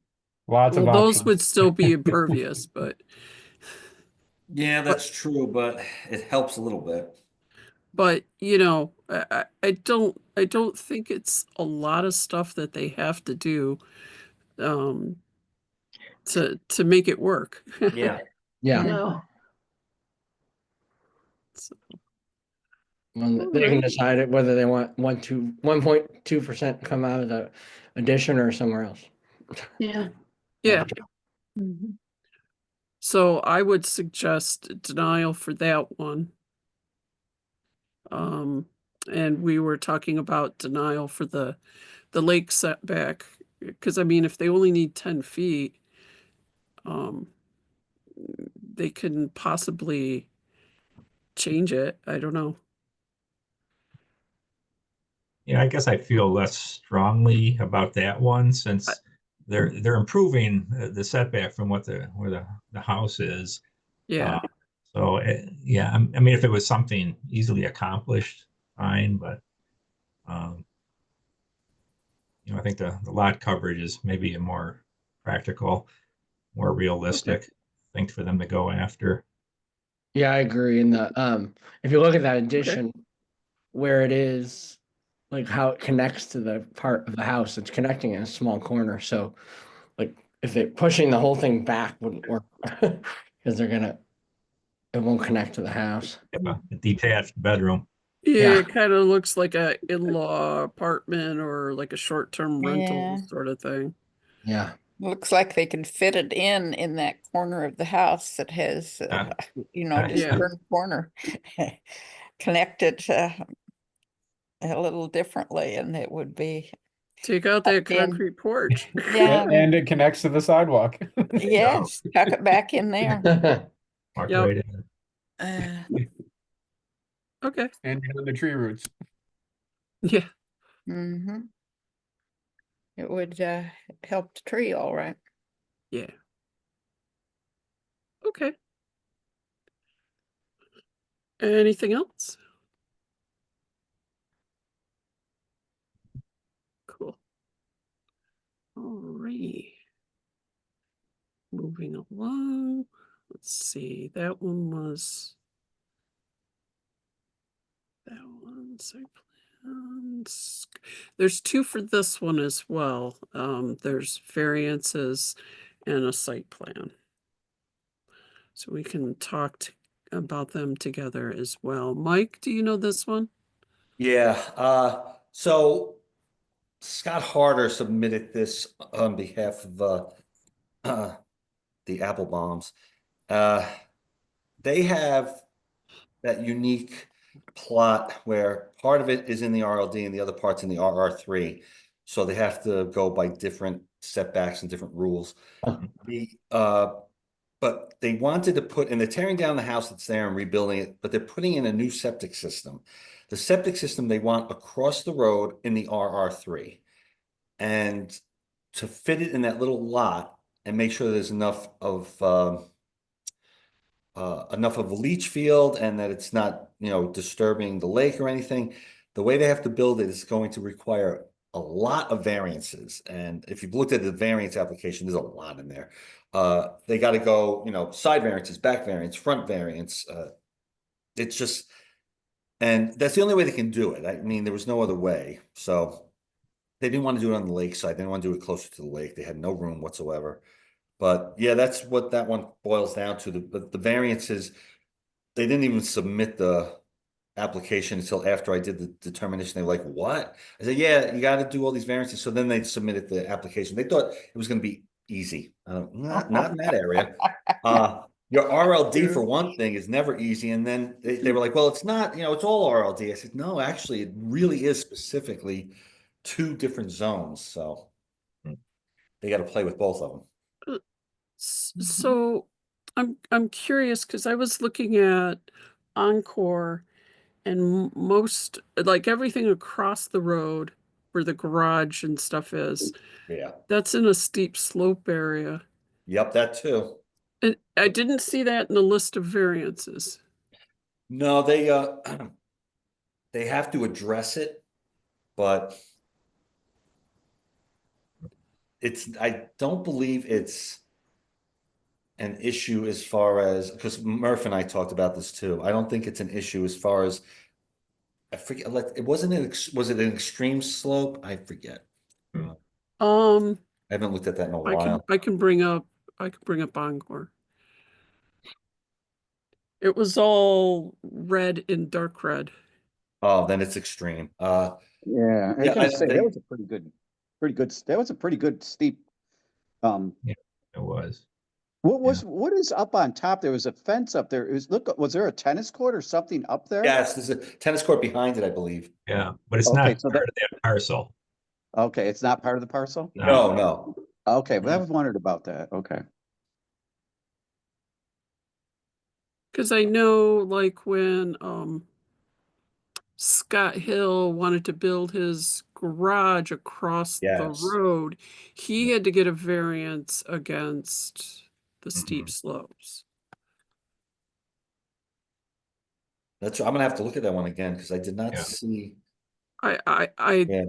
Lots Well, of those options. would still be impervious, but yeah, that's true, but it helps a little bit. I don't think it's a lot of stuff that they have to do to make it work. Yeah. yeah. No, So, Well, they can decide it whether they want 1.2% come out of the addition or somewhere else. yeah. yeah. Mhm. So I would suggest denial for that one. And we were talking about denial for the lake setback, because I mean, if they only need 10 feet, they can possibly change it. I don't know. Yeah, I guess I feel less strongly about that one since they're improving the setback from what where the house is. Yeah. So yeah, I mean, if it was something easily accomplished, fine, but you know, I think the lot coverage is maybe a more practical, more realistic thing for them to go after. Yeah, I agree. And if you look at that addition, where it is, like how it connects to the part of the house, it's connecting in a small corner. So, like, if they're pushing the whole thing back, wouldn't work because it won't connect to the house. Have a detached bedroom. Yeah, Yeah. it kind of looks like a in-law apartment or like a short-term rental Yeah. sort of thing. Yeah. Looks like they can fit it in that corner of the house that has, you know, just Yeah. turned corner. Connected a little differently, and it would be, Take out that Tucked in. concrete porch. yeah, And it connects to the sidewalk. yes, tuck it back in there. Walk Yep. right in. Okay. And behind the tree roots. Yeah. Mm-hmm. It would help the tree, all right. Yeah. Okay. Anything else? Cool. Alrighty. Moving along. Let's see. That one was that one. Site plans. There's two for this one as well. There's variances and a site plan. So we can talk about them together as well. Mike, do you know this one? Yeah, so Scott Harder submitted this on behalf of the Applebombs. They have that unique plot where part of it is in the RLD and the other part's in the RR3. So they have to go by different setbacks and different rules. But they wanted to put, and they're tearing down the house that's there and rebuilding it, but they're putting in a new septic system. The septic system they want across the road in the RR3. And to fit it in that little lot and make sure there's enough of a leach field and that it's not, you know, disturbing the lake or anything, the way they have to build it is going to require a lot of variances. And if you've looked at the variance application, there's a lot in there. They got to go, you know, side variances, back variance, front variance. It's just, and that's the only way they can do it. I mean, there was no other way. So they didn't want to do it on the lakeside. They didn't want to do it closer to the lake. They had no room whatsoever. But yeah, that's what that one boils down to. The variances, they didn't even submit the application until after I did the determination. They were like, what? I said, yeah, you got to do all these variances. So then they submitted the application. They thought it was going to be easy. Not in that area. Your RLD for one thing is never easy. And then they were like, well, it's not, you know, it's all RLD. I said, no, actually, it really is specifically 2 different zones. So they got to play with both of them. So I'm curious because I was looking at Encore and most, like everything across the road where the garage and stuff is, Yeah. that's in a steep slope area. Yep, that too. And I didn't see that in the list of variances. No, they have to address it, but I don't believe it's an issue as far as, because Murph and I talked about this too. I don't think it's an issue as far as, I forget, it wasn't was it an extreme slope? I forget. I haven't looked at that in a while. I can bring up Encore. It was all red and dark red. Oh, then it's extreme. Yeah, I was gonna say that was a pretty good, that was a pretty good steep. Yeah, it was. What is up on top? There was a fence up there. Was there a tennis court or something up there? Yes, there's a tennis court behind it, I believe. Yeah, but it's Okay, not so part of that parcel. Okay, it's not part of the parcel? No, no. Okay, but I was wondered about that. Okay. Because I know like when Scott Hill wanted to build his garage across the Yes. road, he had to get a variance against the steep Mhm. slopes. I'm gonna have to look at that one again because I did not Yeah. see. I Yeah,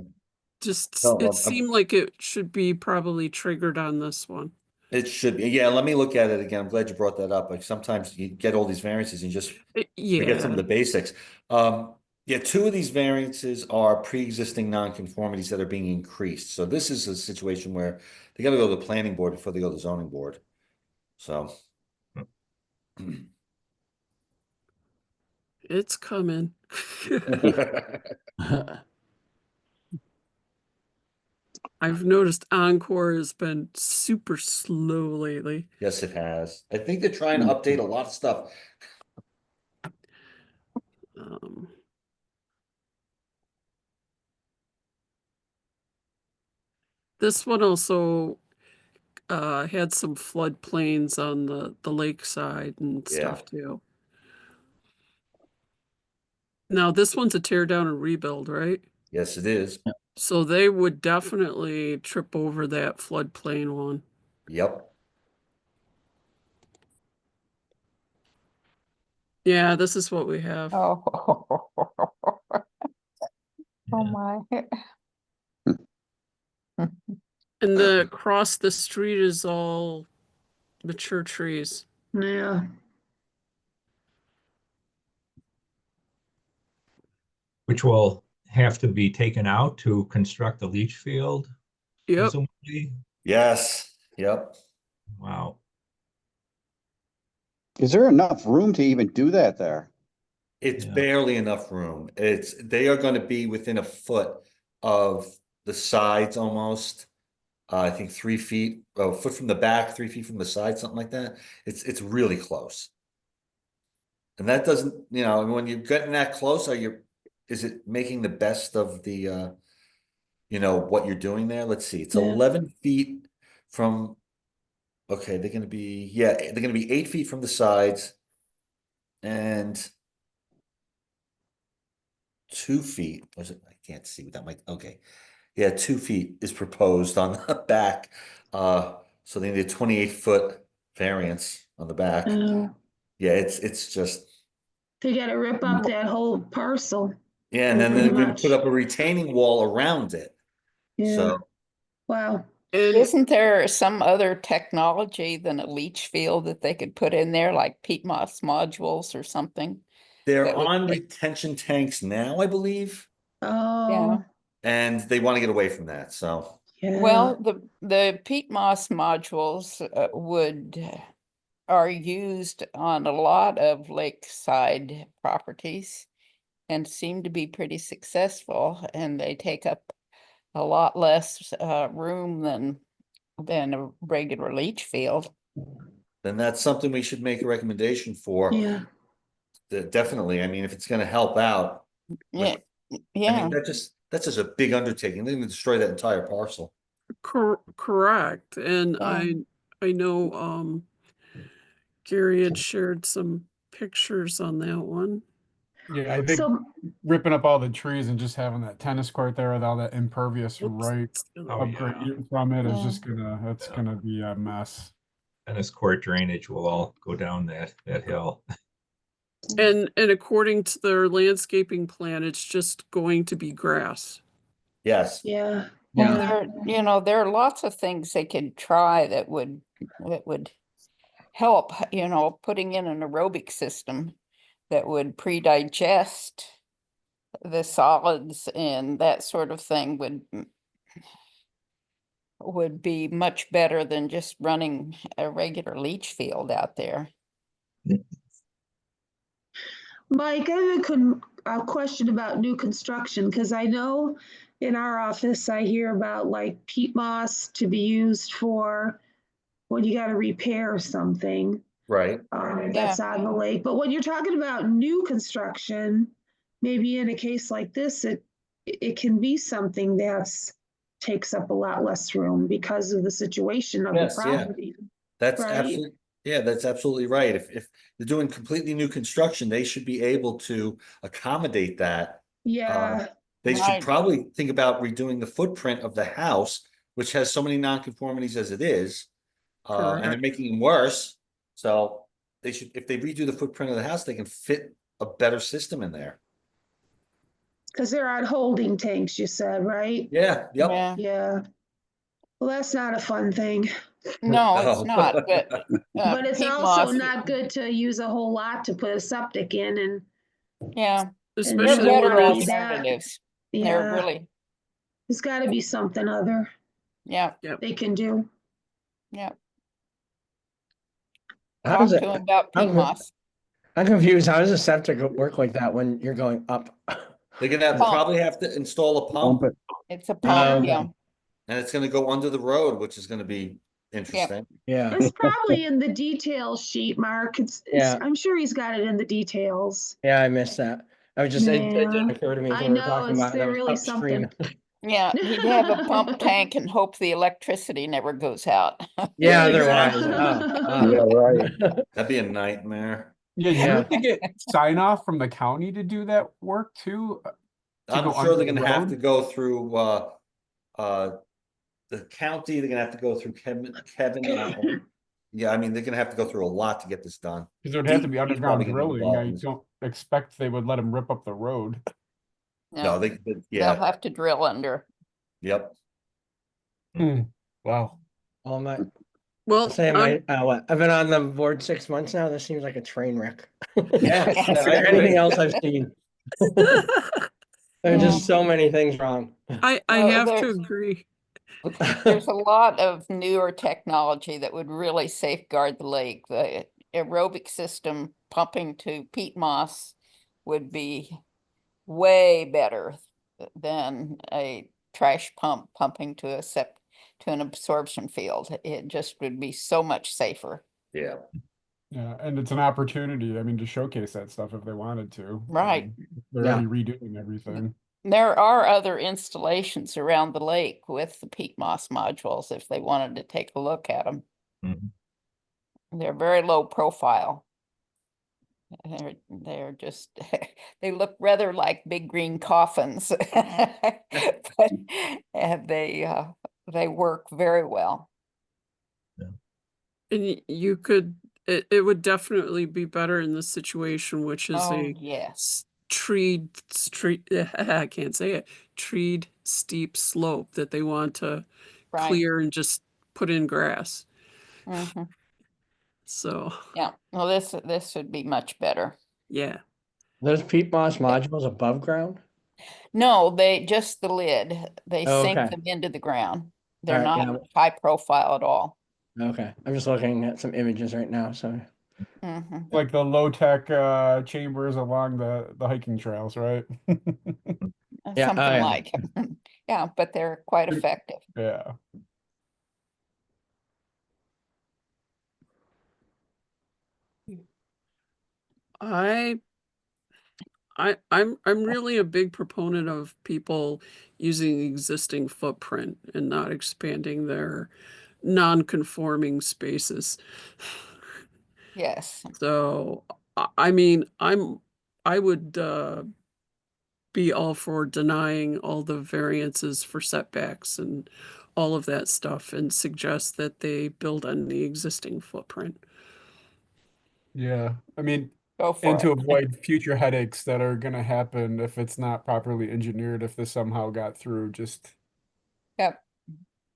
just, No, it seemed like it should be probably triggered on this one. it should be. Yeah, let me look at it again. I'm glad you brought that up. Like sometimes you get all these variances and you just forget some of Yeah, the basics. Yeah, two of these variances are pre-existing nonconformities that are being increased. So this is a situation where they gotta go to the planning board before they go to the zoning board. So. it's coming. I've noticed Encore has been super slow lately. Yes, it has. I think they're trying to update a lot of stuff. Um, this one also had some floodplains on the lakeside and stuff too. Now this one's a tear down and rebuild, right? Yes, it is. So they would definitely trip over that floodplain one. Yep. Yeah, this is what we have. Oh. Oh Yeah. my. And the across the street is all mature trees. Yeah. Which will have to be taken out to construct the leach field, Yep. presumably. Yes. Yep. Wow. Is there enough room to even do that there? It's Yeah. barely enough room. They are going to be within a foot of the sides almost. I think 3 feet, a foot from the back, 3 feet from the side, something like that. It's really close. And that doesn't, when you're getting that close, is it making the best of the, what you're doing there? Let's see. It's Yeah. 11 feet from, okay, they're going to be 8 feet from the sides and 2 feet. Was it? I can't see without my, okay. Yeah, 2 feet is proposed on the back. So they need a 28-foot variance on the back. Yeah, it's just. They gotta rip up that whole parcel. Yeah, and then Pretty they're going to much. put up a retaining wall around it. Yeah. So Wow. And Isn't there some other technology than a leach field that they could put in there, like peat moss modules or something? they're That would on make- retention tanks now, I believe, Oh, and they want to get away from that. So yeah. Well, the peat moss modules are used on a lot of lakeside properties and seem to be pretty successful, and they take up a lot less room than a regular leach field. then that's something we should make a recommendation for. Yeah. Definitely. I mean, if it's going to help out. Yeah, I yeah. mean, that's just a big undertaking. They're going to destroy that entire parcel. correct. And Yeah. I know Gary had shared some pictures on that one. Yeah, I think So, ripping up all the trees and just having that tennis court there with all that impervious Whoops, right it's gonna- Oh, upgrade from it is Yeah. just it's Yeah. gonna be a mess. Tennis court drainage will all go down that hill. And according to their landscaping plan, it's just going to be grass. Yes. yeah. Well, there are lots of things they could try that would help, putting in an aerobic system that would pre-digest the solids and that sort of thing would be much better than just running a regular leach field out there. Mike, I have a question about new construction, because I know in our office, I hear about like peat moss to be used for when you gotta repair something. Right. That's on the lake. But when you're talking about new construction, maybe in a case like this, it can be something that's takes up a lot less room because of the situation of the Yes, yeah. property. That's Right. absolutely, yeah, that's absolutely right. If they're doing completely new construction, they should be able to accommodate that. Yeah, They should Right. probably think about redoing the footprint of the house, which has so many nonconformities as it is. And they're Correct. making them worse. So they should, if they redo the footprint of the house, they can fit a better system in there. because they're on holding tanks, you said, right? Yeah, yep. Yeah. Yeah. Well, that's not a fun thing, No, No. it's not, but. but it's peat also moss- not good to use a whole lot to put a septic in and. Yeah, they're Especially then better when only it's, that- alternatives. They're Yeah, really, there's gotta be something other yeah, they can do. yeah. How Talk does to it, them about how peat does- moss. I'm confused. How does a septic work like that when you're going up? They're gonna Pump. probably have to install a Pump pump, it. It's a pump, okay. yeah. and it's gonna go under the road, which is gonna be interesting. Yeah. It's probably in the details sheet, Mark. Yeah. I'm sure he's got it in the details. Yeah, I missed that. I was just, it didn't Yeah. occur to me I until we were know, talking it's- about that they're was really upstream. Yeah, you'd have a pump tank and hope the electricity never goes out. Yeah, Exactly. otherwise. Yeah, right. That'd be a nightmare. Yeah, you Yeah. have to get sign off from the county to do that work too. To I'm go sure under they're the gonna have road? to go through, the county, they're gonna have to go through Kevin. Yeah, I mean, they're gonna have to go through a lot to get this done. Because it would have to be He's underground probably gonna be drilling. involved I in this. don't expect they would let them rip up the road. No, They'll yeah, have to drill under. yep. Wow. Well, my, well, saying my, what, I've been on the board 6 months now. This seems like a train wreck. Yeah. Is there anything else I've seen? There are just so many things wrong. I Well, have to there's- agree. There's a lot of newer technology that would really safeguard the lake. The aerobic system pumping to peat moss would be way better than a trash pump pumping to to an absorption field. It just would be so much safer. Yeah. Yeah, and it's an opportunity, I mean, to showcase that stuff if they wanted to. Right. They're Yeah. already redoing everything. There are other installations around the lake with the peat moss modules if they wanted to take a look at them. Mhm. They're very low profile. They're just, they look rather like big green coffins. But they work very well. And you could, it would definitely be better in this situation, which is Oh, a yes. treed street, I can't say it, treed steep slope that they want to Right. clear and just put in grass. Mhm. So, Yeah, well, this would be much better. yeah. Those peat moss modules above ground? No, they just the lid. They Oh, sink okay. them into the ground. They're Alright, not yeah. high profile at all. Okay. I'm just looking at some images right now. So Mhm. Like the low-tech chambers along the hiking trails, right? Yeah, Something yeah. like, yeah, but they're quite effective. Yeah. I'm really a big proponent of people using the existing footprint and not expanding their non-conforming spaces. Yes. So, I mean, I would be all for denying all the variances for setbacks and all of that stuff and suggest that they build on the existing footprint. Yeah. I mean, Go for and to it. avoid future headaches that are gonna happen if it's not properly engineered, if this somehow got through, just Yep.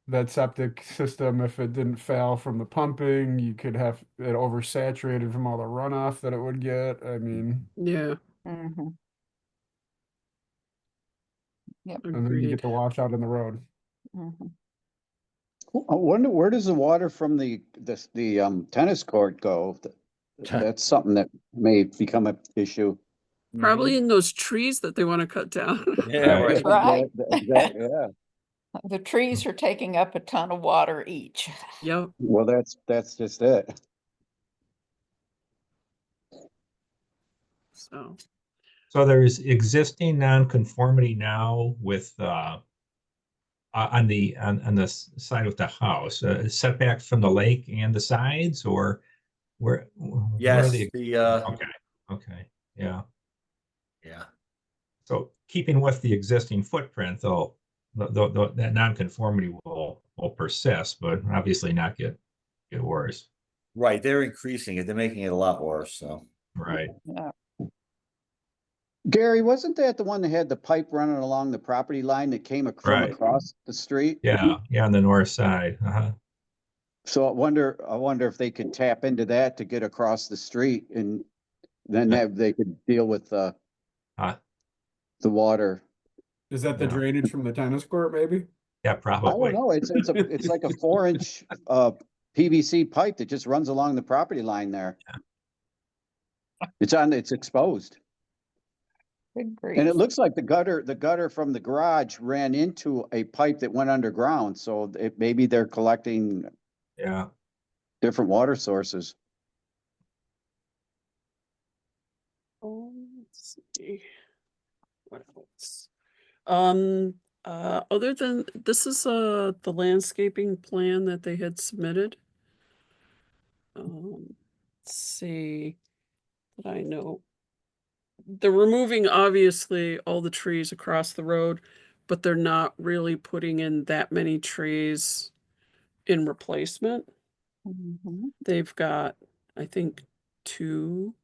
that septic system, if it didn't fail from the pumping, you could have it oversaturated from all the runoff that it would get. I mean, Yeah, Mhm. Yep. and then you agreed. get the washout in the road. Mhm. I wonder, where does the water from the tennis court go? That's something that may become an issue. Probably in those trees that they want to cut down. Yeah, right. Right. Exactly, yeah. The trees are taking up a ton of water each. Yep. Well, that's just it. So, So there's existing nonconformity now with on the side of the house, setbacks from the lake and the sides, or where are Yes, the okay, okay, yeah. yeah. So keeping with the existing footprint, though, that nonconformity will persist, but obviously not get worse. Right, they're increasing it. They're making it a lot worse, so. Right. Yeah. Gary, wasn't that the one that had the pipe running along the property line that came from Right. across the street? Yeah, yeah, on the north side. So I wonder if they could tap into that to get across the street, and then they could deal with the water. Is that the Yeah. drainage from the tennis court, maybe? Yeah, I probably. don't know. It's like a 4-inch PVC pipe that just runs along the property line there. It's exposed. Good And it grief. looks like the gutter from the garage ran into a pipe that went underground. So maybe they're collecting Yeah. different water sources. let's see. What else? Other than this is the landscaping plan that they had submitted. Let's see. That I know. They're removing obviously all the trees across the road, but they're not really putting in that many trees in replacement. Mhm. They've got, I think, 2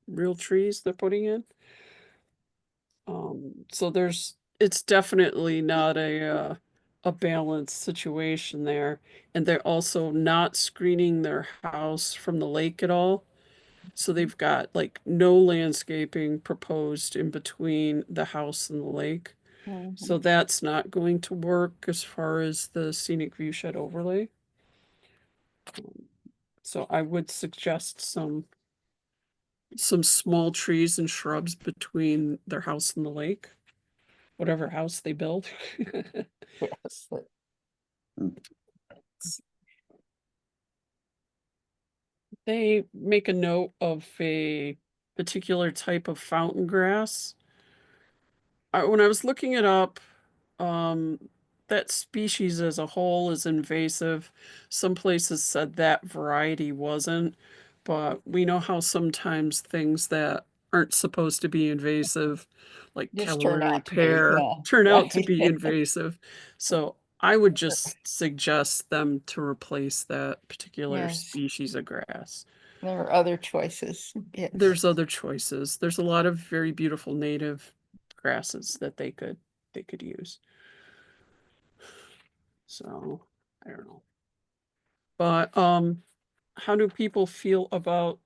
real trees they're putting in. So it's definitely not a balanced situation there. And they're also not screening their house from the lake at all. So they've got like no landscaping proposed in between the house and the lake. So Mhm. that's not going to work as far as the scenic view shed overlay. So I would suggest some small trees and shrubs between their house and the lake, whatever house they build. Yes. They make a note of a particular type of fountain grass. When I was looking it up, that species as a whole is invasive. Some places said that variety wasn't, but we know how sometimes things that aren't supposed to be invasive, like Just turn Cavalieri out to be, pear, yeah, turn out to right. be invasive. So I would just suggest them to replace that particular Yes. species of grass. There are other choices. Yes. There's other choices. There's a lot of very beautiful native grasses that they could use. So I don't know. But how do people feel about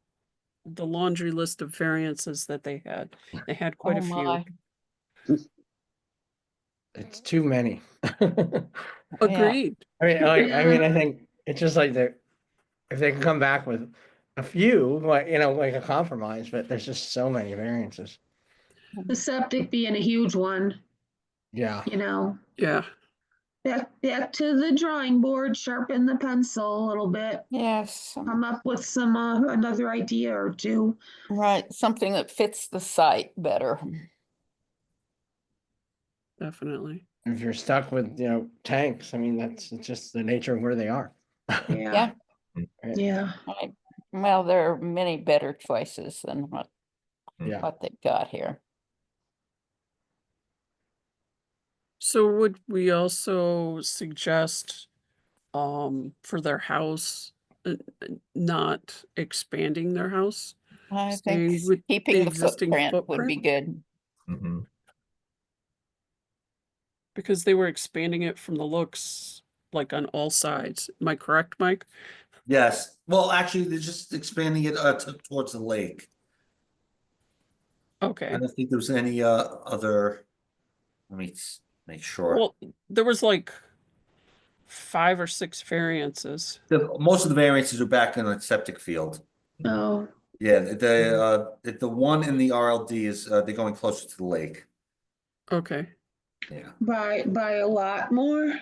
the laundry list of variances that they had? They had quite Oh a few. my. It's too many. Agreed. I think it's just like if they can come back with a few, like a compromise, but there's just so many variances. The septic being a huge one, Yeah. Yeah. Back to the drawing board, sharpen the pencil a little bit, Yes. come up with some another idea or two. Right. Something that fits the site better. Definitely. If you're stuck with, tanks, I mean, it's just the nature of where they are. Yeah. Yeah. Yeah. Right. Well, there are many better choices than what they've got here. So would we also suggest for their house not expanding their house? I Staying think with keeping the existing footprint would be good. Mm-hmm. Because they were expanding it from the looks like on all sides. Am I correct, Mike? Yes, well, actually, they're just expanding it towards the lake. Okay. I don't think there was any other, let me make sure. Well, there was like 5 or 6 variances. Most of the variances are back in the septic field. Oh, Yeah, the one in the RLD is they're going closer to the lake. Okay. Yeah. by a lot more?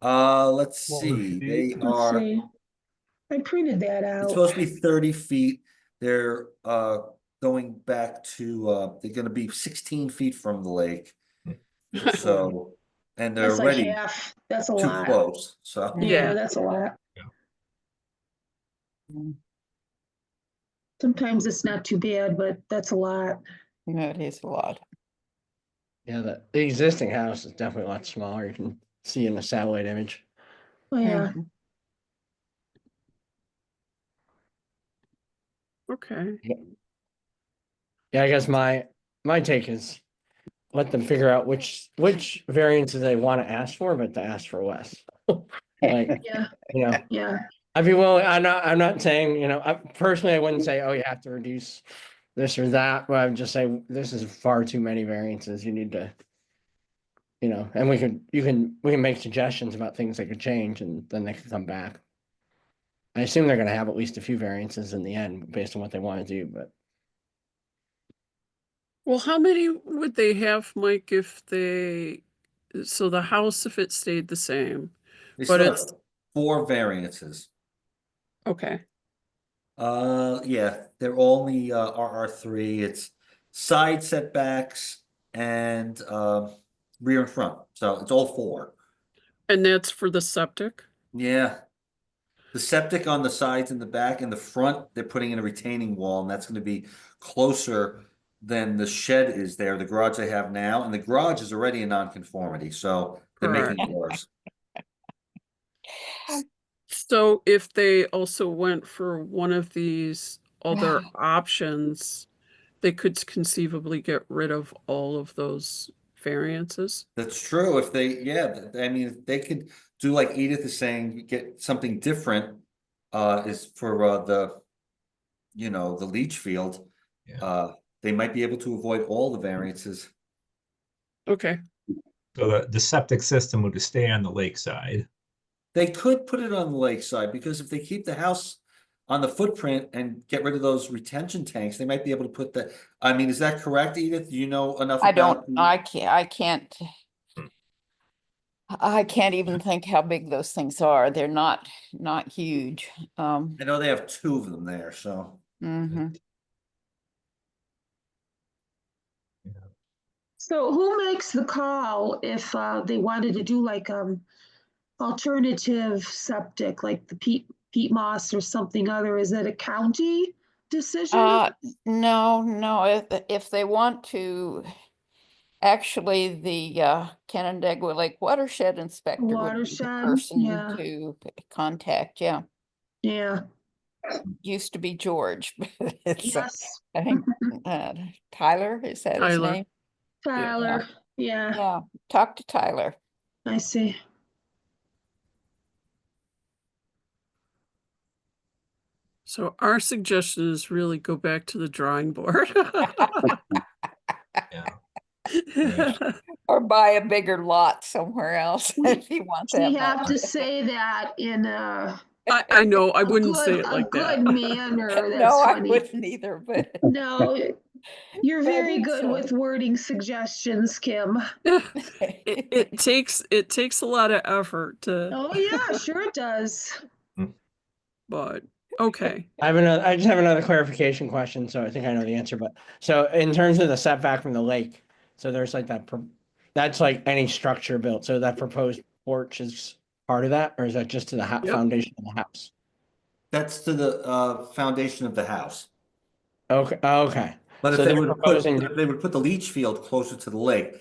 Let's What was see, the- they Let's are, see. I printed that it's out. supposed to be 30 feet. They're, going back to, they're gonna be 16 feet from the lake. So, and they're That's like already half. That's a too lot. close, so. Yeah, Yeah. that's a lot. Mm, Sometimes it's not too bad, but that's a lot. No, it is a lot. Yeah, the existing house is definitely a lot smaller. You can see in the satellite image. Oh, yeah. Mhm. Okay. Yeah, I guess my take is let them figure out which variances they want to ask for, but to ask for less. Like, Yeah, you know, yeah. I'd be willing, I'm not saying, I personally, I wouldn't say, oh, you have to reduce this or that, but I would just say this is far too many variances. You need to, and we can make suggestions about things they could change and then they could come back. I assume they're gonna have at least a few variances in the end based on what they want to do, but Well, how many would they have, Mike, if so the house, if it stayed the same? They But still have it's, 4 variances. okay, Yeah, they're all in the RR3. It's side setbacks and rear and front. So it's all 4. and that's for the septic? Yeah. The septic on the sides and the back and the front, they're putting in a retaining wall, and that's going to be closer than the shed is there, the garage they have now, and the garage is already a non-conformity, so they're making it worse. So if they also went for one of these other options, they could conceivably get rid of all of those variances? That's true. If they, yeah, I mean, if they could do like Edith is saying, get something different, is for the leach field. Yeah. They might be able to avoid all the variances. Okay, So the septic system would stay on the lakeside. They could put it on the lakeside because if they keep the house on the footprint and get rid of those retention tanks, they might be able to put that. I mean, is that correct, Edith? Do you know enough I about? don't, I can't even think how big those things are. They're not huge. I know they have 2 of them there, so. Mhm. So who makes the call if they wanted to do like alternative septic, like the peat moss or something other? Is it a county decision? No, if they want to, actually, the Canandaigua Lake Watershed Inspector would be the Watershed, person yeah. to contact, yeah. Yeah, Used to be George, but it's, yes, I think, Tyler, is that his Tyler. name? Tyler, yeah, Yeah, talk to Tyler. I see. so our suggestion is really go back to the drawing board. Yeah. Or buy a bigger lot somewhere else if you want that We have much. to say that in I know, I a wouldn't say good, it a like good that. manner. That's No, I funny. wouldn't either, but No, you're That very is good funny. with wording suggestions, Kim. It takes a lot of effort to, Oh, yeah, sure it does. but, okay. I just have another clarification question, so I think I know the answer, but so in terms of the setback from the lake, so there's like that's like any structure built, so that proposed porch is part of that, or is that just to the Yep. foundation of the house? That's to the foundation of the house. Okay, okay. But So if they they're would proposing, if they would put the leach field closer to the lake,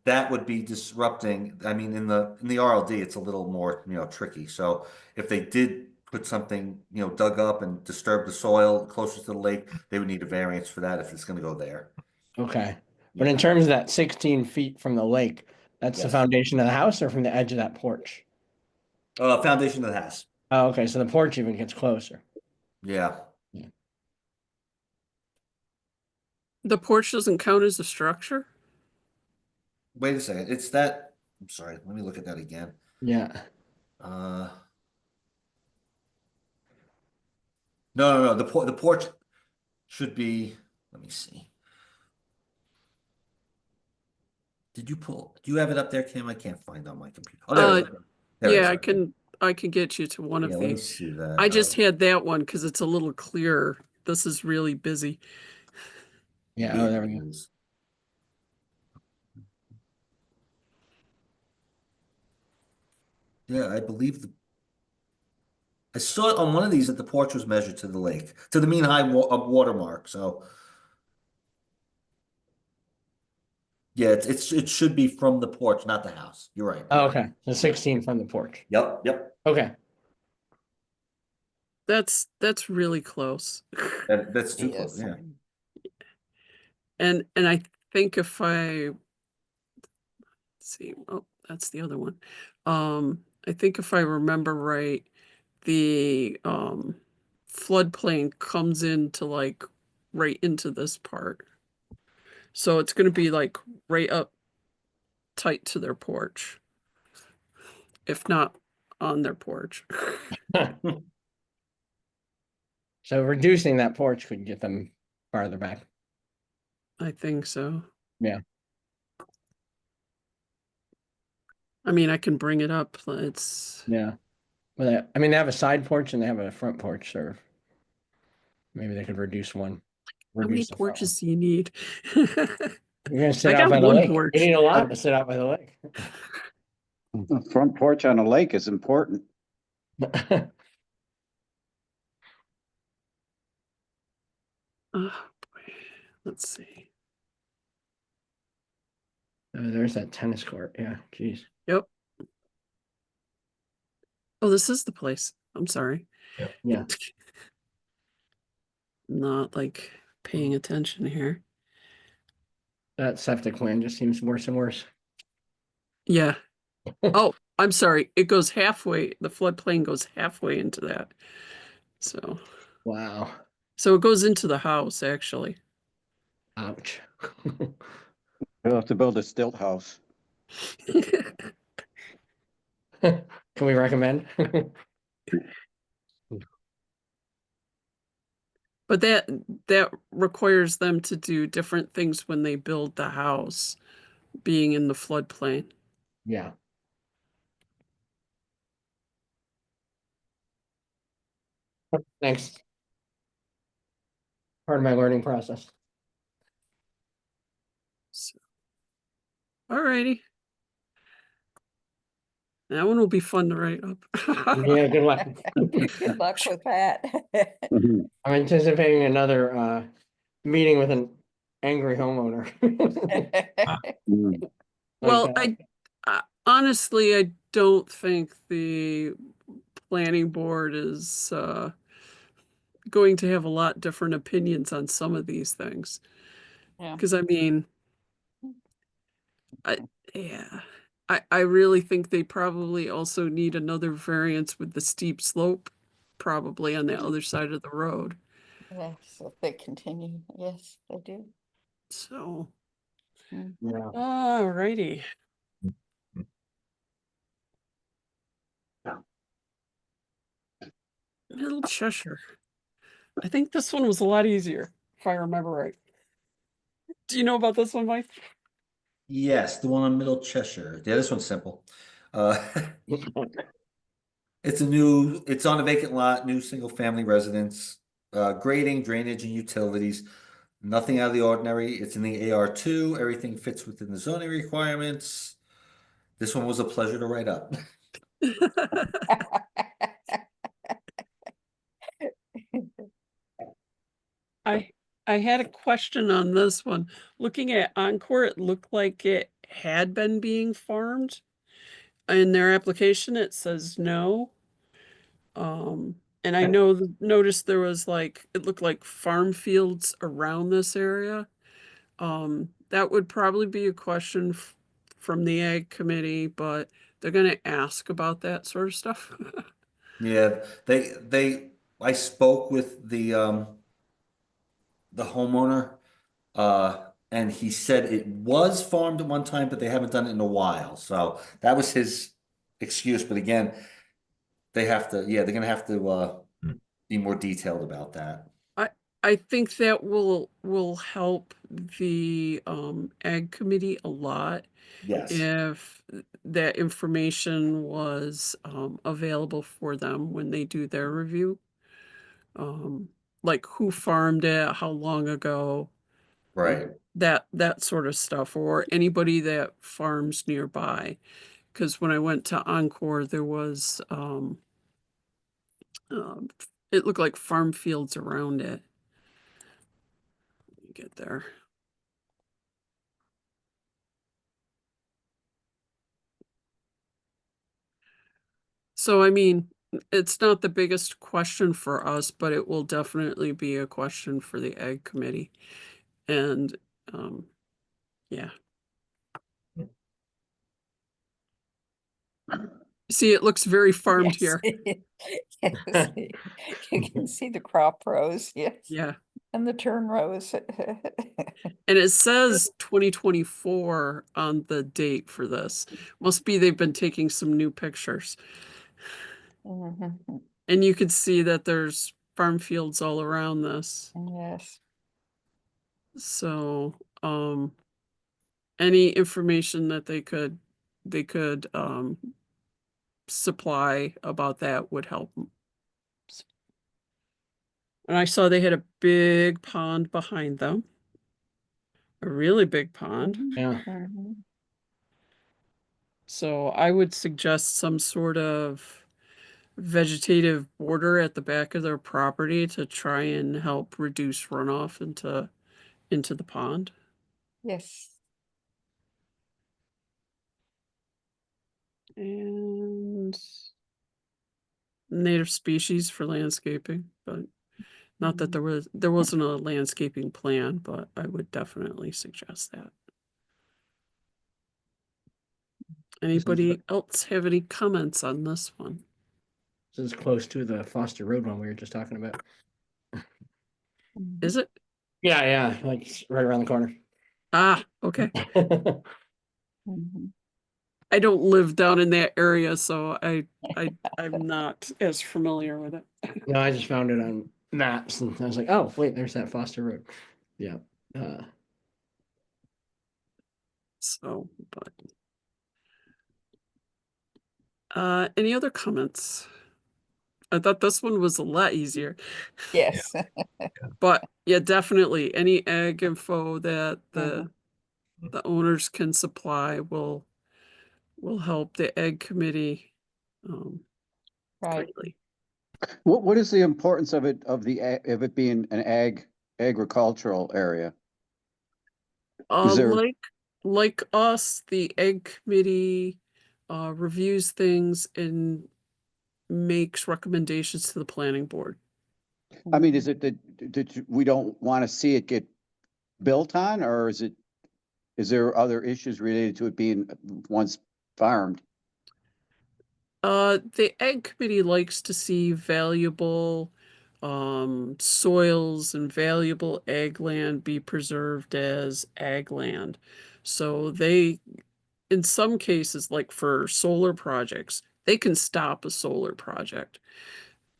that would be disrupting. I mean, in the RLD, it's a little more, tricky. So if they did put something, dug up and disturb the soil closer to the lake, they would need a variance for that if it's gonna go there. okay, but in terms of that 16 feet from the lake, that's the Yes. foundation of the house or from the edge of that porch? Foundation of the house. Oh, okay, so the porch even gets closer. Yeah. The porch doesn't count as a structure? Wait a second. It's that. I'm sorry. Let me look at that again. Yeah. No. The porch should be. Let me see. Did you pull, do you have it up there, Kim? I can't find it on my computer. Oh, there it is. There it is. Yeah, Okay. I can get you to one Yeah, of let me these. see that. I just had that one because it's a little clearer. This is really busy. Yeah, oh, there we go. vehicles. Yeah, I believe I saw it on one of these that the porch was measured to the lake, to the mean high watermark, so. Yeah, it should be from the porch, not the house. You're right. Oh, okay, so 16 from the porch. Yep. Okay, That's really close. That's too Yes. close, yeah. And I think if let's see, oh, that's the other one. I think if I remember right, the floodplain comes into like right into this part. So it's gonna be like right up tight to their porch. If not on their porch. so reducing that porch could get them farther back. I think so. Yeah. I mean, I can bring it up. It's Yeah. Well, I mean, they have a side porch and they have a front porch, so maybe they could reduce one. how many Reduce the front one. porches do you need? You're gonna sit I out got by the one lake. porch. You need a lot to sit out by the lake. The front porch on a lake is important. Oh, boy. Let's see. Oh, there's that tennis court. Yeah, geez. Yep. Oh, this is the place. I'm sorry. Yep. Yeah. Not like paying attention here. That septic plan just seems worse and worse. Yeah. Oh, I'm sorry. It goes halfway. The floodplain goes halfway into that. So Wow. it goes into the house actually. Ouch. You'll have to build a stilt house. Can we recommend? But that requires them to do different things when they build the house, being in the floodplain. Yeah. Thanks. Part of my learning process. So, alrighty. That one will be fun to write up. Yeah, good luck. Good luck with that. Mhm. I'm anticipating another meeting with an angry homeowner. Mm. Well, Like, I honestly, I don't think the planning board is going to have a lot different opinions on some of these things. Yeah. Because I mean, I really think they probably also need another variance with the steep slope, probably on the other side of the road. Yes, if they continue, yes, they do. So, yeah. alrighty. Middle Cheshire. I think this one was a lot easier, if I remember right. Do you know about this one, Mike? Yes, the one on Middle Cheshire. Yeah, this one's simple. It's on a vacant lot, new single family residence, grading, drainage and utilities. Nothing out of the ordinary. It's in the AR2. Everything fits within the zoning requirements. This one was a pleasure to write up. I had a question on this one. Looking at Encore, it looked like it had been being farmed. In their application, it says no. And I noticed there was like, it looked like farm fields around this area. That would probably be a question from the Ag Committee, but they're gonna ask about that sort of stuff. Yeah, I spoke with the homeowner, and he said it was farmed at one time, but they haven't done it in a while. So that was his excuse. But again, they're gonna have to be more detailed about that. I think that will help the ag committee a lot Yes, if that information was available for them when they do their review. Like who farmed it, how long ago, right. that sort of stuff, or anybody that farms nearby. Because when I went to Encore, there was um, it looked like farm fields around it. Let me get there. So, I mean, it's not the biggest question for us, but it will definitely be a question for the ag committee. And, yeah. See, it looks very farmed here. Yes, you can see the crop rows, yes, Yeah. and the turn rows. And it says 2024 on the date for this. Must be they've been taking some new pictures. Mhm. And you can see that there's farm fields all around this. Yes, So, any information that they could supply about that would help. And I saw they had a big pond behind them. A really big pond. Yeah. Mhm. So I would suggest some sort of vegetative border at the back of their property to try and help reduce runoff into the pond. Yes. And native species for landscaping, but not that there wasn't a landscaping plan, but I would definitely suggest that. Anybody else have any comments on this one? This is close to the Foster Road one we were just talking about. Is it? Yeah, yeah, like it's right around the corner. Ah, okay. Mhm. I don't live down in that area, so I'm not as familiar with it. No, I just found it on maps and I was like, oh, wait, there's that Foster Road. Yeah. So, but any other comments? I thought this one was a lot easier. Yes. But yeah, definitely any ag info that Mhm. the owners can supply will help the ag committee Right. greatly. What is the importance of it, of it being an agricultural area? Is there, Like us, the ag committee reviews things and makes recommendations to the planning board. I mean, is it that we don't want to see it get built on, or is there other issues related to it being once farmed? The ag committee likes to see valuable soils and valuable ag land be preserved as ag land. So they, in some cases, like for solar projects, they can stop a solar project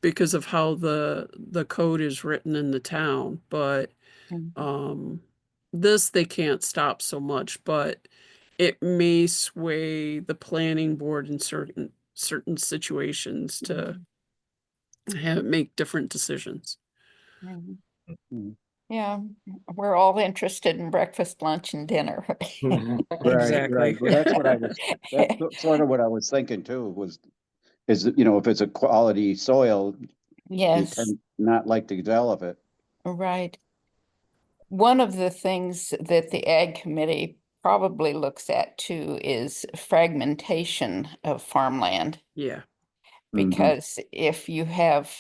because of how the code is written in the town. But Mhm. this they can't stop so much, but it may sway the planning board in certain situations to make different decisions. Mhm. Mhm. Yeah, we're all interested in breakfast, lunch, and dinner. Right, Exactly. right. Well, that's sort of what I was thinking too, is that, if it's a quality soil, you Yes, tend not like to develop it. right. One of the things that the Ag Committee probably looks at too is fragmentation of farmland. Yeah. Mhm. Because if you have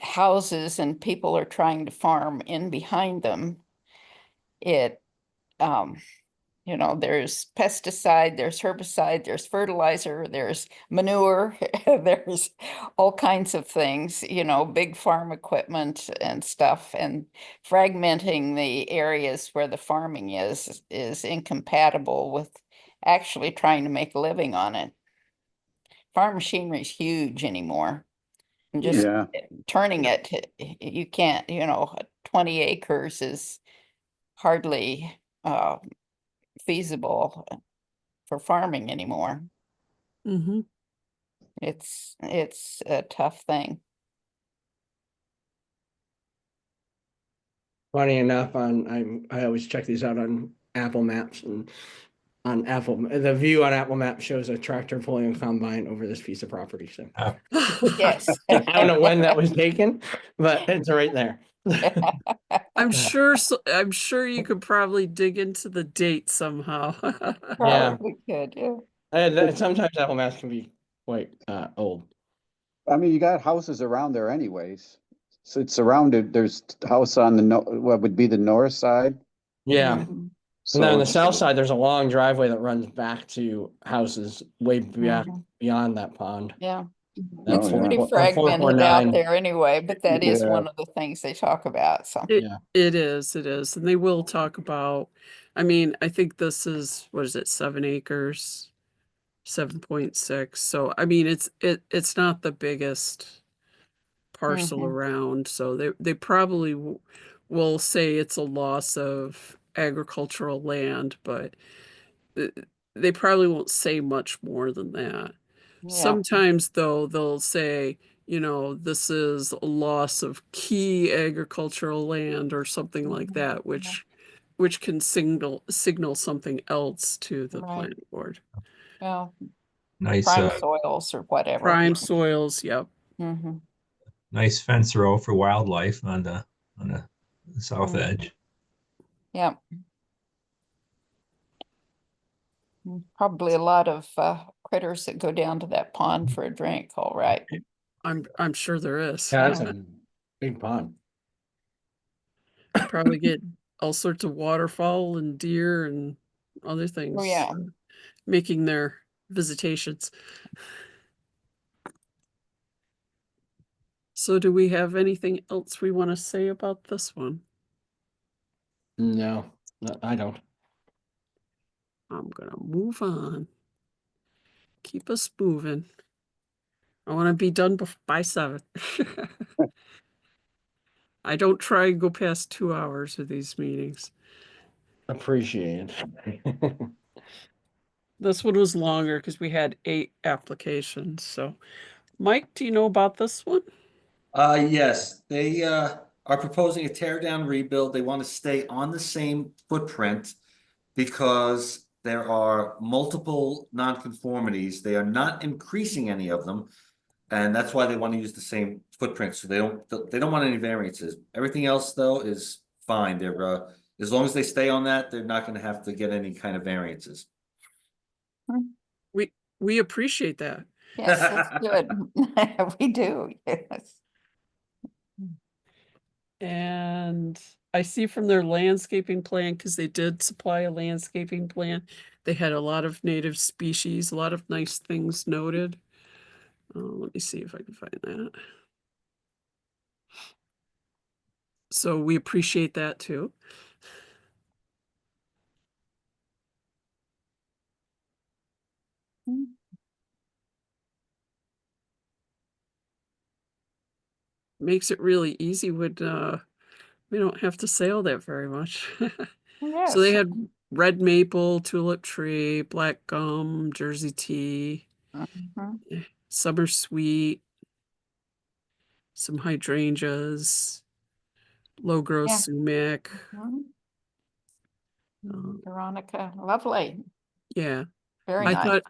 houses and people are trying to farm in behind them, it, there's pesticide, there's herbicide, there's fertilizer, there's manure, there's all kinds of things, big farm equipment and stuff. And fragmenting the areas where the farming is incompatible with actually trying to make a living on it. Farm machinery is huge anymore. And just Yeah. turning it, you can't, 20 acres is hardly feasible for farming anymore. Mm-hmm. It's a tough thing. Funny enough, I always check these out on Apple Maps, and on the view on Apple Maps shows a tractor pulling a combine over this piece of property. So Yes. I don't know when that was taken, but it's right there. I'm sure you could probably dig into the date somehow. Yeah. Probably could, yeah. And sometimes Apple Maps can be quite old. I mean, you got houses around there anyways. So it's surrounded, there's a house on the, what would be the north side. Yeah. Mhm. And then on the So south side, there's a long driveway that runs back to houses way back Mhm. beyond that pond. Yeah. That's It's yeah. pretty on fragmented 449. out there anyway, but that is Yeah. one of the things they talk about, so. Yeah. It is. And they will talk about, I mean, I think this is, what is it, 7 acres, 7.6. So, I mean, it's not the biggest parcel Mhm. around. So they probably will say it's a loss of agricultural land, but they probably won't say much more than that. Yeah. Sometimes, though, they'll say, this is a loss of key agricultural land or something like Mhm. that, which can signal something else to the Right. planning board. Well, Nice, prime soils or whatever. Prime soils, yep. Mhm. nice fence row for wildlife on the south Mhm. edge. Yeah. Probably a lot of critters that go down to that pond for a drink, all right. I'm sure there is. Yeah, that's a big pond. Probably get all sorts of waterfowl and deer and other things yeah. making their visitations. So do we have anything else we want to say about this one? No, I don't. I'm gonna move on. Keep us moving. I want to be done by 7. I don't try and go past 2 hours of these meetings. Appreciate it. This one was longer because we had 8 applications. So, Mike, do you know about this one? Yes, they are proposing a tear down rebuild. They want to stay on the same footprint because there are multiple nonconformities. They are not increasing any of them. And that's why they want to use the same footprint. So they don't want any variances. Everything else though is fine. They're as long as they stay on that, they're not going to have to get any kind of variances. We appreciate that. Yes, that's good. We do, yes. And I see from their landscaping plan, because they did supply a landscaping plan, they had a lot of native species, a lot of nice things noted. Let me see if I can find that. So we appreciate that too. Makes it really easy when we don't have to say all that very much. So they Yes. had red maple, tulip tree, black gum, Jersey tea, Mhm. summer sweet, some hydrangeas, low growth Yeah. sumac. Mhm. Um, Veronica, lovely, yeah, very I nice.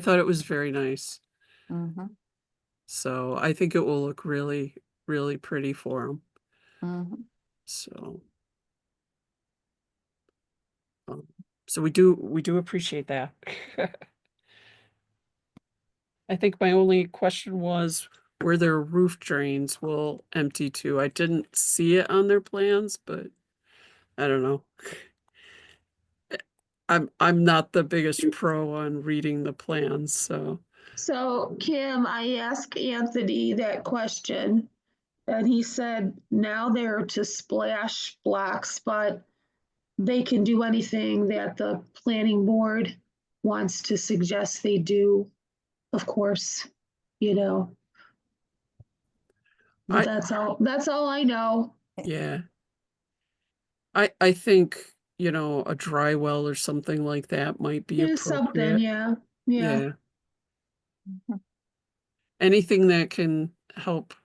thought it was very nice. Mhm. So I think it will look really, really pretty for them. Mhm. So, so we do appreciate that. I think my only question was where their roof drains will empty to. I didn't see it on their plans, but I don't know. I'm not the biggest pro on reading the plans, so So Kim, I asked Anthony that question and he said now they're to splash blocks, but they can do anything that the planning board wants to suggest they do, of course, you know. But I- that's all I know. Yeah. I think, you know, a dry well or something like that might be Yeah, something, appropriate. yeah, yeah. Yeah. Anything that can help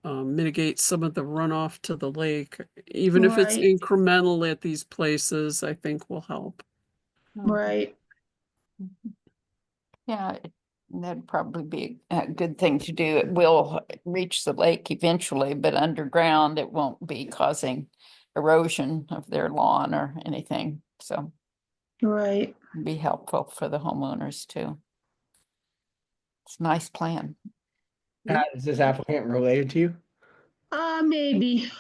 mitigate some of the runoff to the lake, even if it's Right. incremental at these places, I think will help. Right. Yeah, that'd probably be a good thing to do. It will reach the lake eventually, but underground, it won't be causing erosion of their lawn or anything. So Right. it'd be helpful for the homeowners too. It's a nice plan. Pat, is this applicant related to you? Maybe.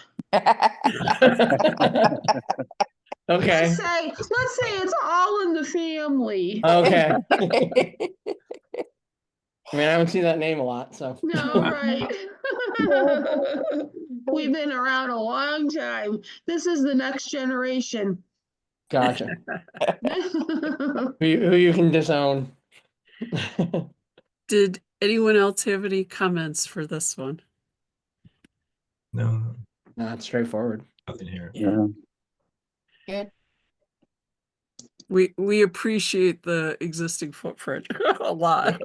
Okay, Let's say it's all in the family. okay. I mean, I haven't seen that name a lot, so. No, right. We've been around a long time. This is the next generation. Gotcha. Who you can disown. Did anyone else have any comments for this one? No, Not straightforward. nothing here. Yeah. Good. We appreciate the existing footprint a lot.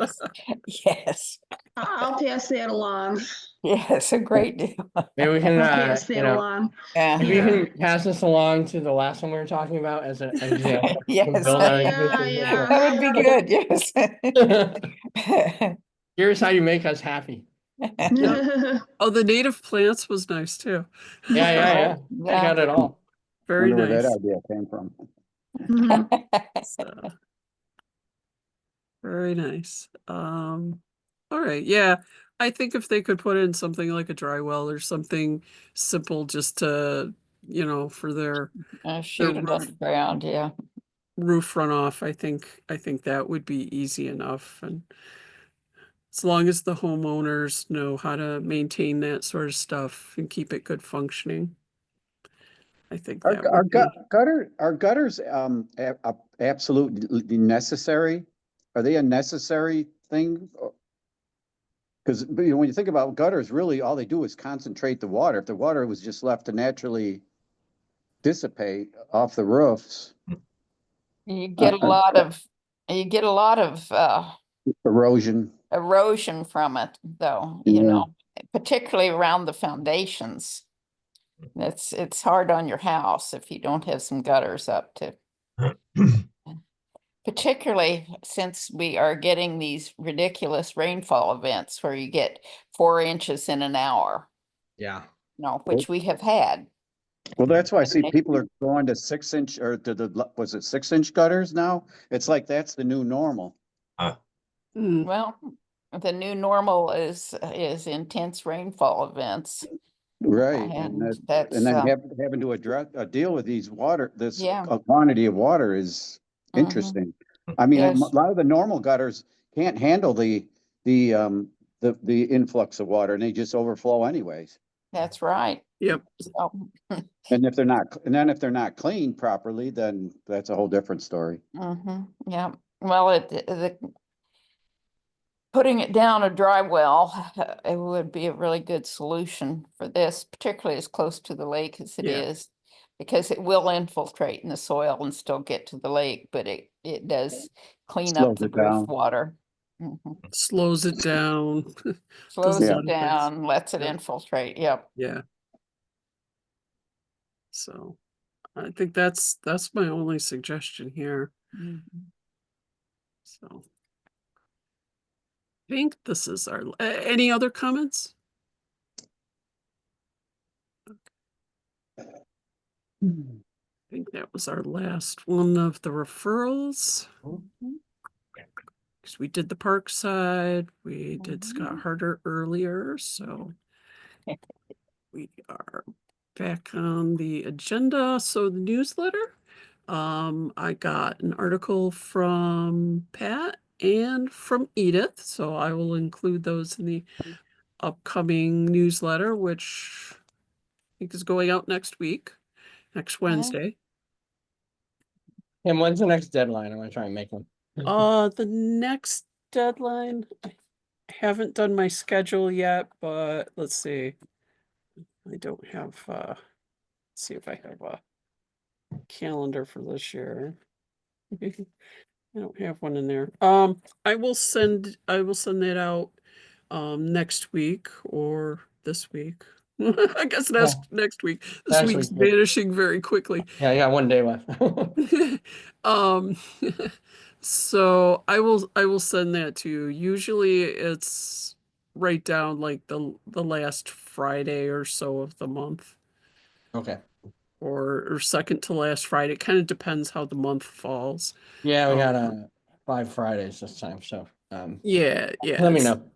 Yes, I'll pass that along. yes, a great deal. Maybe we can, I'll pass you that know, along. if Yeah. you can pass this along to the last one we were talking about as an example. Yes, Build on Yeah, existing yeah. that would be good, yes. Here's how you make us happy. Oh, the native plants was nice too. Yeah. I got it all. Very Wonder where nice. that idea came from. Mhm. So, very nice. All right, yeah. I think if they could put in something like a dry well or something simple just to, you know, for their Shoot it roof. underground, yeah. roof runoff, I think that would be easy enough. And as long as the homeowners know how to maintain that sort of stuff and keep it good functioning, I think that would be. Are gutters, absolutely necessary? Are they a necessary thing? Because, you know, when you think about gutters, really all they do is concentrate the water. If the water was just left to naturally dissipate off the roofs, You get a lot of, erosion. erosion from it, though, Yeah. you know, particularly around the foundations. It's hard on your house if you don't have some gutters up to. Particularly since we are getting these ridiculous rainfall events where you get 4 inches in an hour, Yeah. you know, which we have had. Well, that's why I see people are going to 6-inch or to was it 6-inch gutters now? It's like that's the new normal. Mm, Well, the new normal is intense rainfall events. Right. And that's, And then having to deal with these this Yeah. quantity of water is Mhm. interesting. I mean, Yes. a lot of the normal gutters can't handle the influx of water and they just overflow anyways. That's right. Yep. So, And if they're not cleaned properly, then that's a whole different story. yeah, well, putting it down a dry well, it would be a really good solution for this, particularly as close to the lake as it Yeah. is. Because it will infiltrate in the soil and still get to the lake, but it does clean up Slows the it roof down. water. Slows it down. Slows Does a it lot of things. down, lets it Yep. infiltrate, yep. Yeah. So I think that's my only suggestion here. So I think this is our, any other comments? I think that was our last one of the referrals. Because we did the park side, we did Scott Harder earlier, so we are back on the agenda. So the newsletter, I got an article from Pat and from Edith, so I will include those in the upcoming newsletter, which I think is going out next Wednesday. And when's the next deadline? I'm gonna try and make one. The next deadline, I haven't done my schedule yet, but let's see. I don't have, let's see if I have a calendar for this year. I don't have one in there. I will send that out next week or this week. I guess that's next week. This Next week's week, yeah. vanishing very quickly. Yeah, I got 1 day left. Um, so I will send that to you. Usually it's right down like the last Friday or so of the month, Okay. or second to last Friday. It kind of depends how the month falls. Yeah, we got Um, 5 Fridays this time, so Yeah, yeah. let me it's- know.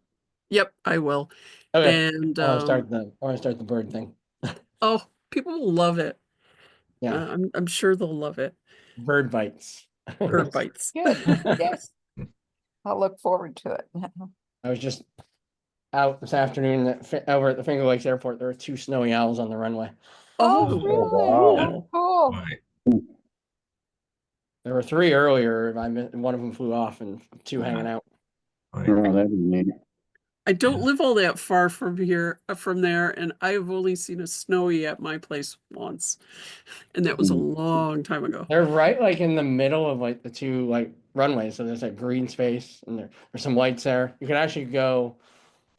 Yep, I will. Okay. And I want to start the bird thing. oh, people will love it. Yeah, I'm sure they'll love it. bird bites. Bird bites. Good, yes. I'll look forward to it. I was just out this afternoon over at the Finger Lakes Airport. There were 2 snowy owls on the runway. Oh, Really? cool. Cool. Right. There were 3 earlier. One of them flew off, and 2 hanging out. Right. Oh, that'd be neat. I don't live all that far from here, from there, and I've only seen a snowy at my place once, and that was a long time ago. They're right like in the middle of like the 2 like runways. So there's like green space, and there's some lights there. You can actually go.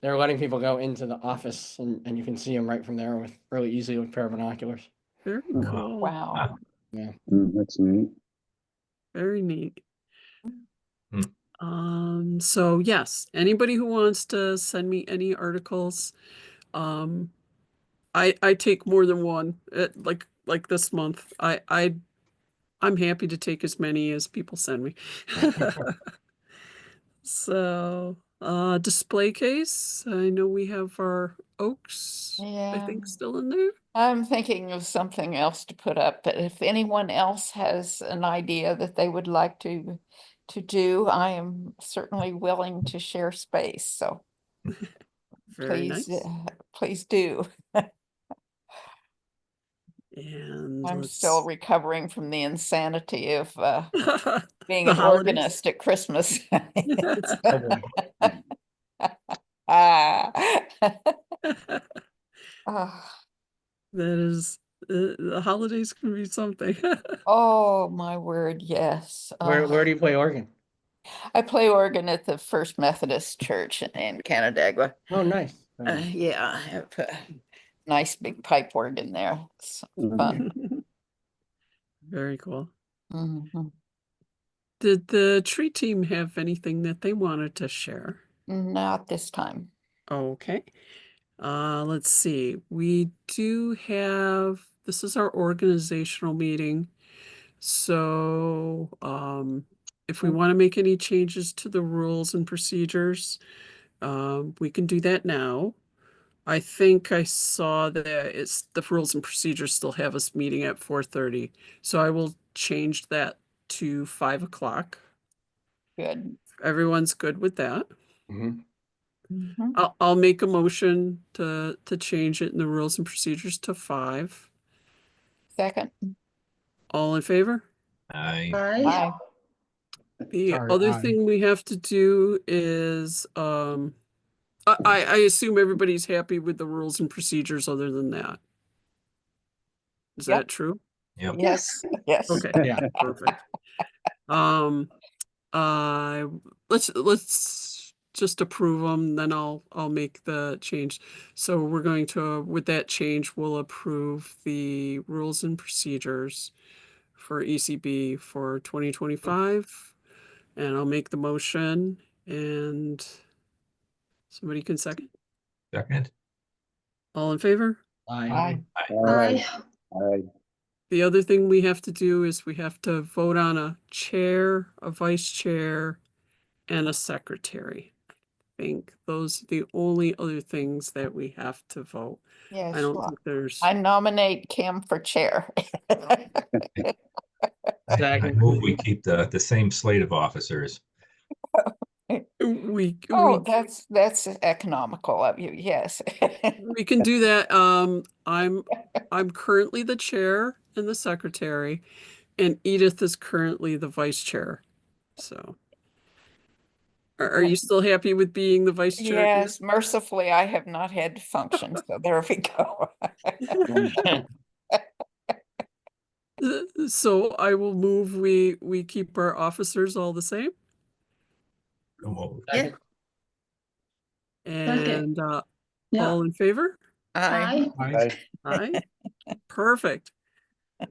They're letting people go into the office, and you can see them right from there with really easily with a pair of binoculars. Very Wow. cool. Wow. Yeah. That's neat. Very neat. Hmm. So yes, anybody who wants to send me any articles, I take more than one. Like this month, I'm happy to take as many as people send me. So, display case. I know we have our oaks, I Yeah. think, still in there. I'm thinking of something else to put up, but if anyone else has an idea that they would like to do, I am certainly willing to share space, so Very please, nice. please do. And I'm let's still recovering from the insanity of being the an holidays. organist at Christmas. Oh, Ah. Ah. That is, the holidays can be something. Oh, my word, yes. Where do you play organ? I play organ at the First Methodist Church in Canandaigua. Oh, nice. Very nice. Yeah, I have a nice big pipe organ there. It's fun. Very cool. Mhm. Did the tree team have anything that they wanted to share? Not this time. Okay. Let's see. We do have, this is our organizational meeting. So, if we want to make any changes to the rules and procedures, we can do that now. I think I saw that it's the rules and procedures still have us meeting at 4:30. So I will change that to 5 o'clock. Good. Everyone's good with that. Mhm. Mhm. I'll make a motion to change it in the rules and procedures to 5. Second. All in favor? I Aye. The Sorry, other aye. thing we have to do is, I assume everybody's happy with the rules and procedures other than that. Is Yep. that true? Yep. Yes, yes. Okay, Yeah. perfect. Let's just approve them, then I'll make the change. So we're going to, with that change, we'll approve the rules and procedures for ECB for 2025. And I'll make the motion, and somebody can second. Second. All in favor? Aye. Aye. Aye. The other thing we have to do is we have to vote on a chair, a vice chair, and a secretary. I think those are the only other things that we have to vote. Yes, I don't well, think there's, I nominate Kim for chair. I Second. move we keep the same slate of officers. Oh, that's economical of you, yes. we can do that. I'm currently the chair and the secretary, and Edith is currently the vice chair. So Are you still happy with being the vice chair? Edith? Yes, mercifully, I have not had to function, so there we go. So I will move, we keep our officers all the same, So moved. Yeah, and Yeah. all in favor? I, Aye. Aye. Perfect.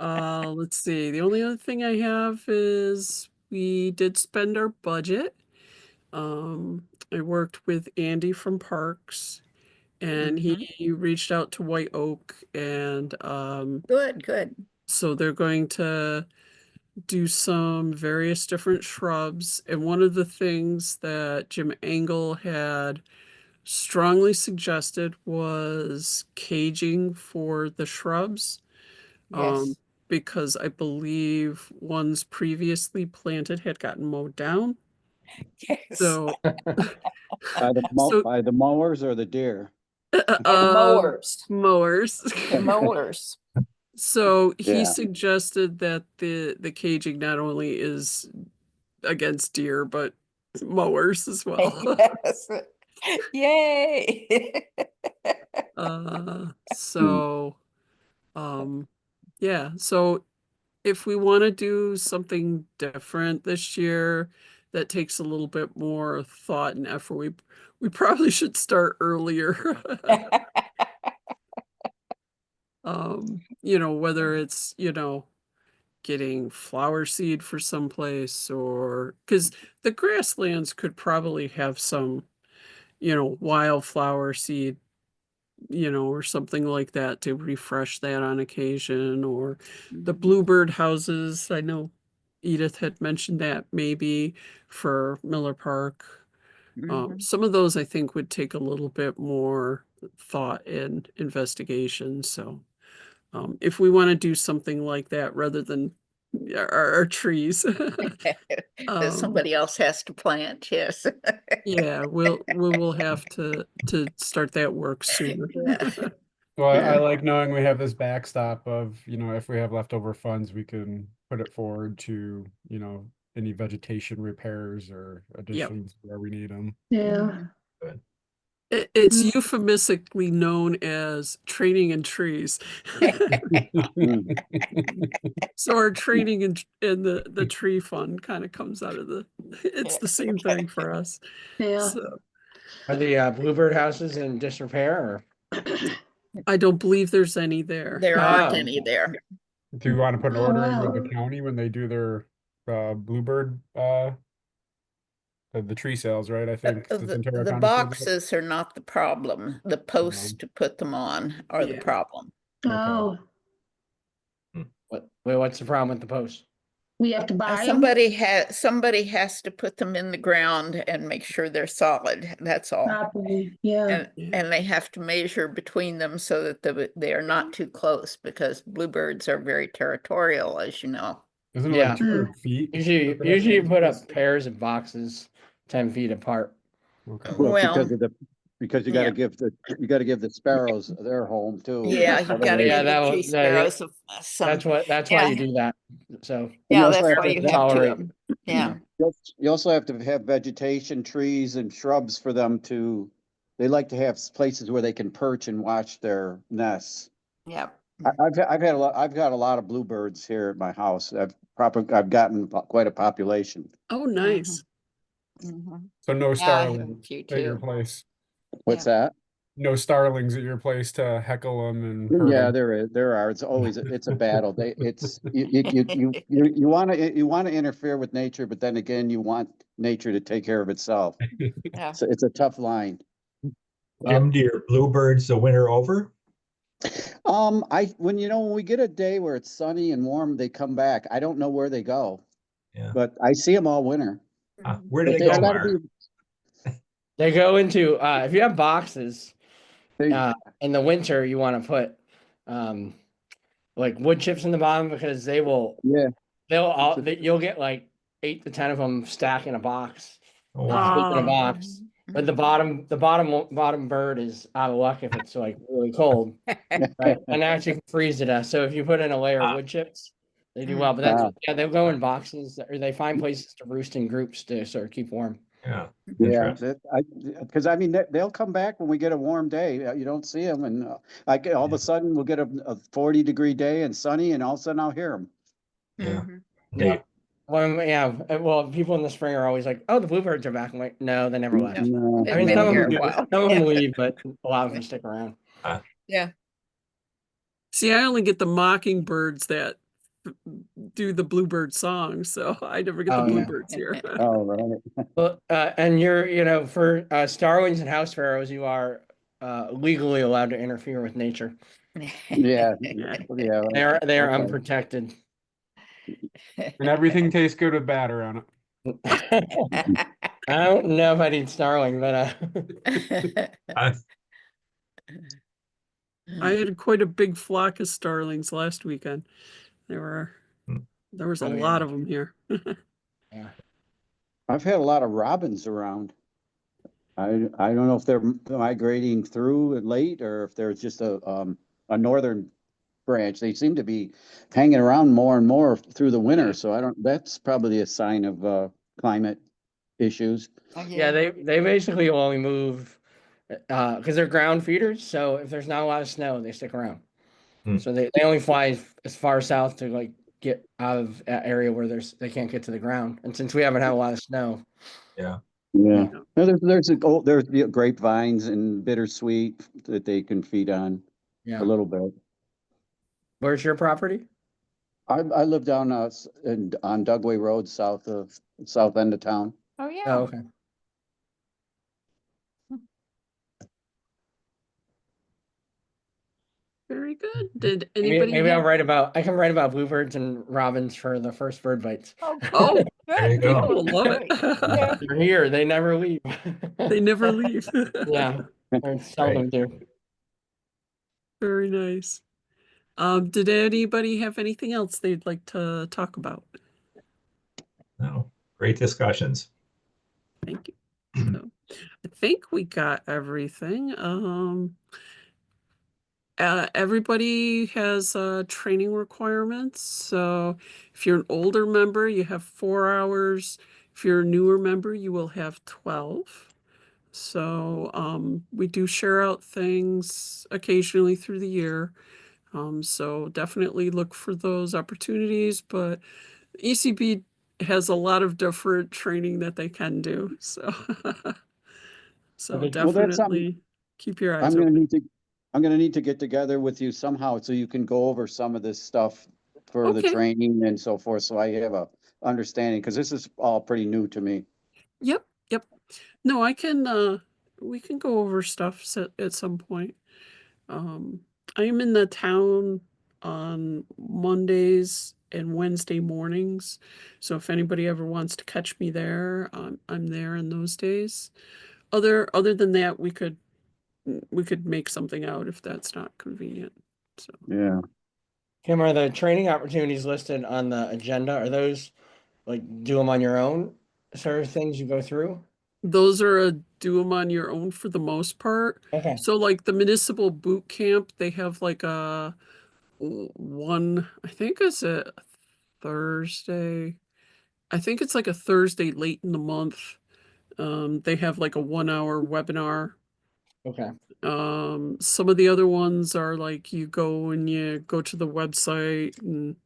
Let's see. The only other thing I have is we did spend our budget. I worked with Andy from Parks, and he reached out to White Oak, and good. so they're going to do some various different shrubs. And one of the things that Jim Engel had strongly suggested was caging for the shrubs. Yes. Because I believe ones previously planted had gotten mowed down. Yes. So, By the So- by the mowers or the deer? Mowers. Mowers. Mowers. So he Yeah. suggested that the caging not only is against deer, but mowers as well. Yes. Yay. So, yeah, so if we want to do something different this year that takes a little bit more thought and effort, we probably should start earlier. Whether it's, getting flower seed for someplace, or because the grasslands could probably have some, wildflower seed, or something like that to refresh that on occasion, or the bluebird houses. I know Edith had mentioned that maybe for Miller Park. Some of those I think would take a little bit more thought and investigation. So if we want to do something like that rather than our trees, That somebody else has to plant, yes. yeah, we will have to start that work sooner. Well, I Yeah. like knowing we have this backstop of, if we have leftover funds, we can put it forward to, any vegetation repairs or additions where we need them. Yeah. It's euphemistically known as training in trees. So our training in the tree fund kind of comes out of it's the same thing for us. Yeah. So Are the bluebird houses in disrepair or? I don't believe there's any there. There aren't Oh. any there. Do you want to put an Oh, order in with wow. the county when they do their bluebird the tree sales, right? I think the Ventura The County does that. boxes are not the problem. The posts to put them on are the Yeah. problem. Oh, What's the problem with the post? we have to buy them? Somebody has to put them in the ground and make sure they're solid. That's all. Properly, yeah. And they have to measure between them so that they are not too close, because bluebirds are very territorial, as you know. Isn't it Yeah. like 200 feet? Usually you put up pairs of boxes 10 feet apart. Okay. Well, Because you yeah. gotta give the sparrows their home too. Yeah, you gotta Yeah, give that the tree was- sparrows some. That's why you do that. So Yeah, also that's have why to you have to. tolerate- Yeah, You also have to have vegetation, trees and shrubs for them they like to have places where they can perch and watch their nests. yeah. I've got a lot of bluebirds here at my house. I've gotten quite a population. Oh, nice. Mhm. So no Yeah, I have a starlings few at your too. place. What's that? No starlings at your place to heckle them and hurt Yeah, 'em. there are. It's always, it's a battle. You want to interfere with nature, but then again, you want nature to take care of itself. Yeah. So it's a tough line. Jim, do your bluebirds the winter over? When we get a day where it's sunny and warm, they come back. I don't know where they go, Yeah. but I see them all winter. Where do But they there's go, gotta Mark? they go into if you have boxes They- in the winter, you want to put like wood chips in the bottom, because they will Yeah, you'll get like 8 to 10 of them stacked in a box. Oh, Wow. In a box. But the bottom bird is out of luck if it's like really cold, right? And actually can freeze to death. So if you put in a layer of wood chips, they do well. But Wow. they'll go in boxes, or they find places to roost in groups to sort of keep warm. Yeah. Yeah, Interesting. because I mean, they'll come back when we get a warm day. You don't see them, and all of a sudden we'll get a 40-degree day and sunny, and all of a sudden I'll hear them. Yeah. Mhm. Indeed. Well, people in the spring are always like, "Oh, the bluebirds are back." I'm like, no, they never left. No, They've I mean, been some of here them, a while. some of them Yeah. leave, but a lot of them stick around. Yeah. See, I only get the mockingbirds that do the bluebird song, so I never get the Oh, yeah. bluebirds here. oh, right. Well, and you're, for starlings and house sparrows, you are legally allowed to interfere with nature. Yeah, Yeah. yeah. They are Okay. unprotected. And everything tastes good with batter on it. I don't know if I need starling, but I, I had quite a big flock of starlings last weekend. There was a Oh, lot yeah. of them here. yeah. I've had a lot of robins around. I don't know if they're migrating through late or if there's just a northern branch. They seem to be hanging around more and more through the winter. Yeah. So that's probably a sign of climate issues. Yeah, they basically only move because they're ground feeders. So if there's not a lot of snow, they stick around. Hmm. So they only fly as far south to like get out of that area where they can't get to the ground. And since we haven't had a lot of snow, yeah. Yeah. Yeah. No, there's the grapevines and bittersweet that they can feed on yeah. a little bit. Where's your property? I live down on Dugway Road, south end of town. Oh, yeah. Oh, okay. Very good. Did Maybe, anybody maybe have- I can write about bluebirds and robins for the first bird bites. Oh, There you go. people will love it. Yeah. They're here. They never leave. They never leave. Yeah, they seldom do. Very nice. Did anybody have anything else they'd like to talk about? No, great discussions. Thank you. So, I think we got everything. Everybody has training requirements. So if you're an older member, you have 4 hours. If you're a newer member, you will have 12. So we do share out things occasionally through the year. So definitely look for those opportunities. But ECB has a lot of different training that they can do. So so Okay. Well, that's something definitely keep your eyes I'm gonna open. need to get together with you somehow so you can go over some of this stuff for the Okay. training and so forth. So I have a understanding because this is all pretty new to me. Yep. No, I can we can go over stuff at some point. I am in the town on Mondays and Wednesday mornings. So if anybody ever wants to catch me there, I'm there in those days. Other than that, we could make something out if that's not convenient. So Yeah. Kim, are the training opportunities listed on the agenda? Are those like do them on your own sort of things you go through? those are a do them on your own for the most part. Okay. So like the municipal boot camp, they have like one, I think it's a Thursday. I think it's like a Thursday late in the month. They have like a 1 hour webinar. Okay. Some of the other ones are like you go to the website and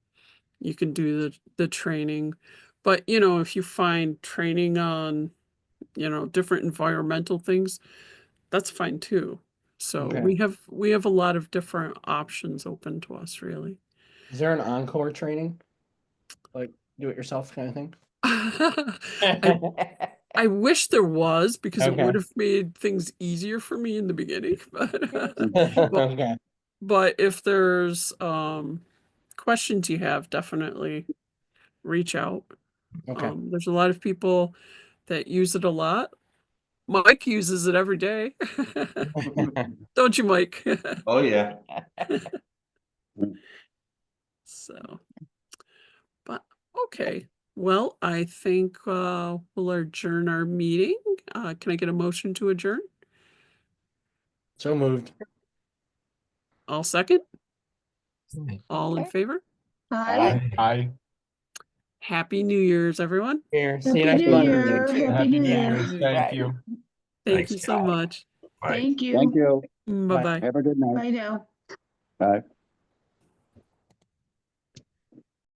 you can do the training. But if you find training on, different environmental things, that's fine too. So Okay. we have a lot of different options open to us, really. Is there an encore training? Like do it yourself kind of thing? I wish there was because it Okay. would have made things easier for me in the beginning. Okay. But if there's questions you have, definitely reach out. Okay. There's a lot of people that use it a lot. Mike uses it every day. Don't you, Mike? Oh, yeah. So, but okay. Well, I think we'll adjourn our meeting. Can I get a motion to adjourn? So moved. All second? All in Okay. favor? Hi. Aye. Aye. Happy New Year's, everyone. Here, see you Happy next New month. Year. Happy Happy New New Year. Year's. Thank Right. you. Thank Thanks, you so Scott. much. Bye. Thank you. Thank you. Bye-bye. Have a good night. Bye now. Bye.